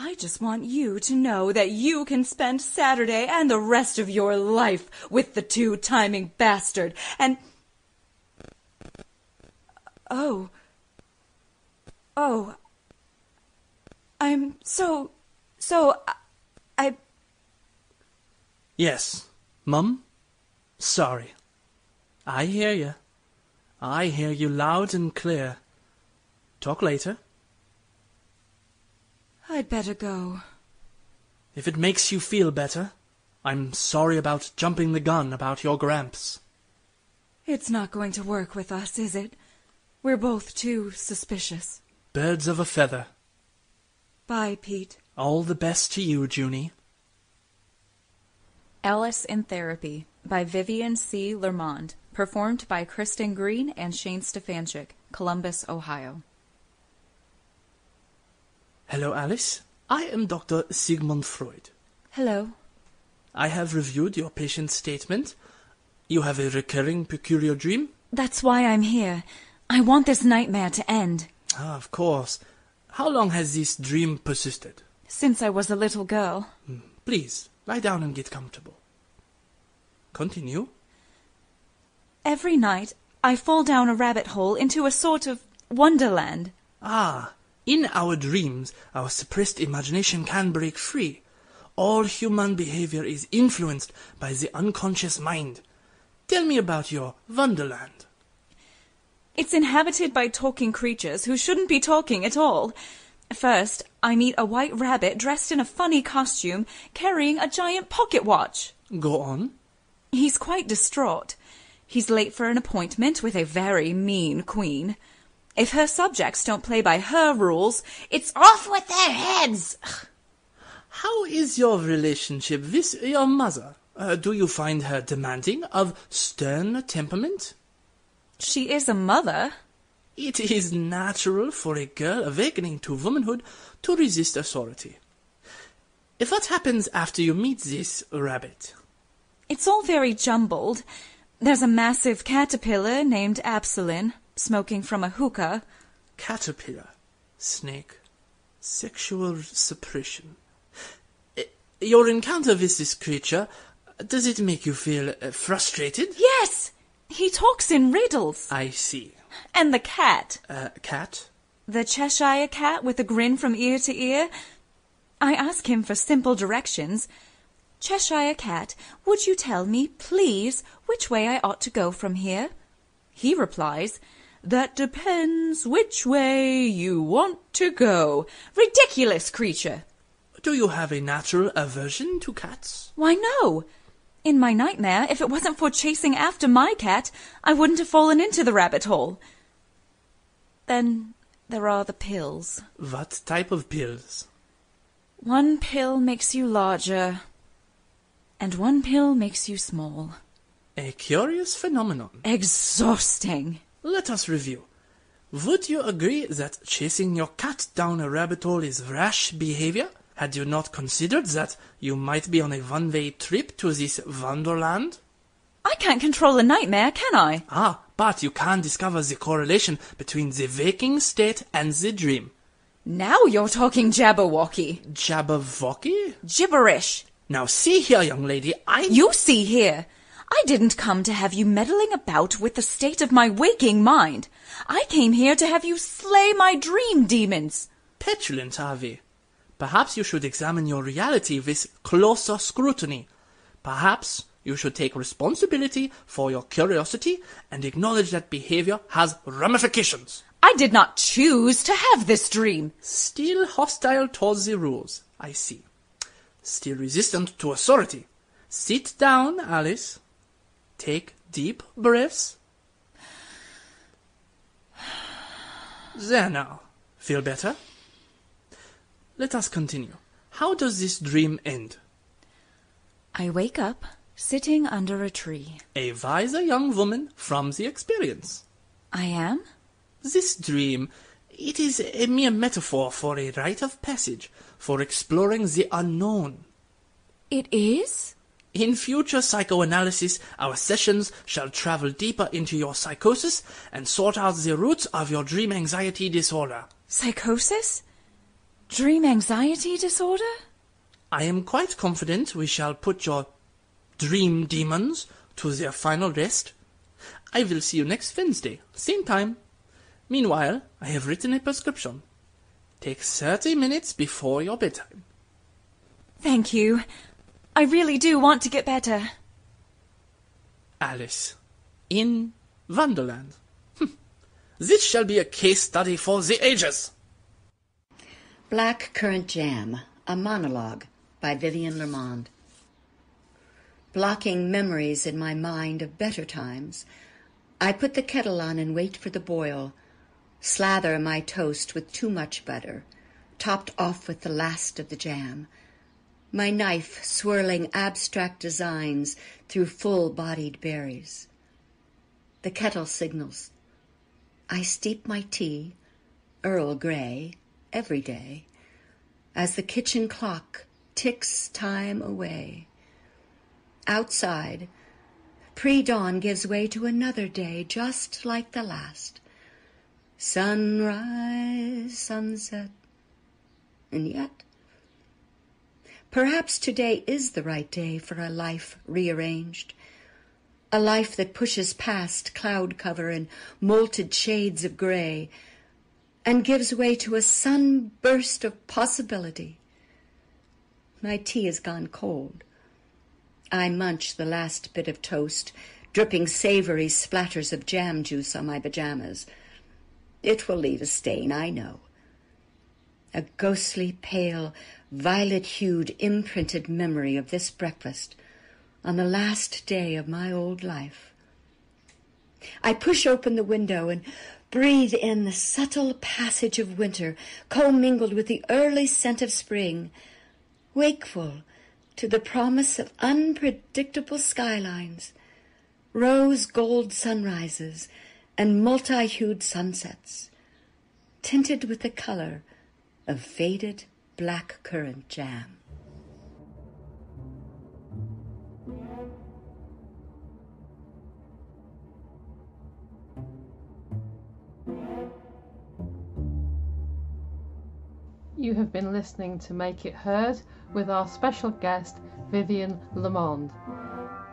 I just want you to know that you can spend Saturday and the rest of your life with the two-timing bastard, and... Oh, I'm so... I... Yes, Mum? Sorry. I hear you. I hear you loud and clear. Talk later. I'd better go. If it makes you feel better, I'm sorry about jumping the gun about your Gramps. It's not going to work with us, is it? We're both too suspicious. Birds of a feather. Bye, Pete. All the best to you, Junie. Alice in Therapy by Vivian C. Lermond, performed by Kristen Green and Shane Stefanchik, Columbus, Ohio. Hello, Alice. I am Dr. Sigmund Freud. Hello. I have reviewed your patient's statement. You have a recurring peculiar dream? That's why I'm here. I want this nightmare to end. Ah, of course. How long has this dream persisted? Since I was a little girl. Please, lie down and get comfortable. Continue. Every night, I fall down a rabbit hole into a sort of wonderland. Ah, in our dreams, our suppressed imagination can break free. All human behavior is influenced by the unconscious mind. Tell me about your wonderland. It's inhabited by talking creatures who shouldn't be talking at all. First, I meet a white rabbit dressed in a funny costume, carrying a giant pocket watch. Go on. He's quite distraught. He's late for an appointment with a very mean queen. If her subjects don't play by her rules, it's off with their heads. How is your relationship with your mother? Do you find her demanding, of stern temperament? She is a mother. It is natural for a girl awakening to womanhood to resist authority. What happens after you meet this rabbit? It's all very jumbled. There's a massive caterpillar named Absalin, smoking from a hookah. Caterpillar, snake, sexual suppression. Your encounter with this creature, does it make you feel frustrated? Yes! He talks in riddles. I see. And the cat. Cat? The Cheshire cat with a grin from ear to ear. I ask him for simple directions. Cheshire cat, would you tell me, please, which way I ought to go from here? He replies, that depends which way you want to go. Ridiculous creature! Do you have a natural aversion to cats? Why, no. In my nightmare, if it wasn't for chasing after my cat, I wouldn't have fallen into the rabbit hole. Then there are the pills. What type of pills? One pill makes you larger, and one pill makes you small. A curious phenomenon. Exhausting. Let us review. Would you agree that chasing your cat down a rabbit hole is rash behavior? Had you not considered that you might be on a one-way trip to this wonderland? I can't control a nightmare, can I? Ah, but you can discover the correlation between the waking state and the dream. Now you're talking Jabberwocky. Jabberwocky? Gibberish. Now see here, young lady, You see here. I didn't come to have you meddling about with the state of my waking mind. I came here to have you slay my dream demons. Petulant, are we? Perhaps you should examine your reality with closer scrutiny. Perhaps you should take responsibility for your curiosity and acknowledge that behavior has ramifications. I did not choose to have this dream. Still hostile towards the rules, I see. Still resistant to authority. Sit down, Alice. Take deep breaths. There now. Feel better? Let us continue. How does this dream end? I wake up, sitting under a tree. A wiser young woman from the experience. I am? This dream, it is a mere metaphor for a rite of passage, for exploring the unknown. It is? In future psychoanalysis, our sessions shall travel deeper into your psychosis and sort out the roots of your dream anxiety disorder. Psychosis? Dream anxiety disorder? I am quite confident we shall put your dream demons to their final rest. I will see you next Wednesday, same time. Meanwhile, I have written a prescription. Take 30 minutes before your bedtime. Thank you. I really do want to get better. Alice, in Wonderland. This shall be a case study for the ages. Black Currant Jam, a monologue by Vivian Lermond. Blocking memories in my mind of better times, I put the kettle on and wait for the boil. Slather my toast with too much butter, topped off with the last of the jam. My knife swirling abstract designs through full-bodied berries. The kettle signals. I steep my tea, Earl Grey, every day, as the kitchen clock ticks time away. Outside, pre-dawn gives way to another day just like the last. Sunrise, sunset, and yet, perhaps today is the right day for a life rearranged, a life that pushes past cloud cover and molted shades of gray and gives way to a sunburst of possibility. My tea has gone cold. I munch the last bit of toast, dripping savory splatters of jam juice on my pajamas. It will leave a stain, I know. A ghostly, pale, violet-hued, imprinted memory of this breakfast on the last day of my old life. I push open the window and breathe in the subtle passage of winter, commingled with the early scent of spring, wakeful to the promise of unpredictable skylines, rose-gold sunrises, and multi-hued sunsets, tinted with the color of faded black currant jam. You have been listening to Make It Heard with our special guest, Vivian Lermond.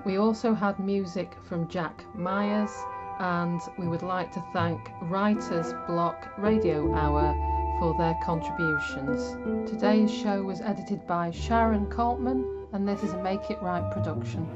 We also had music from Jack Myers, and we would like to thank Writers Block Radio Hour for their contributions. Today's show was edited by Sharon Coltman, and this is a Make It Right production.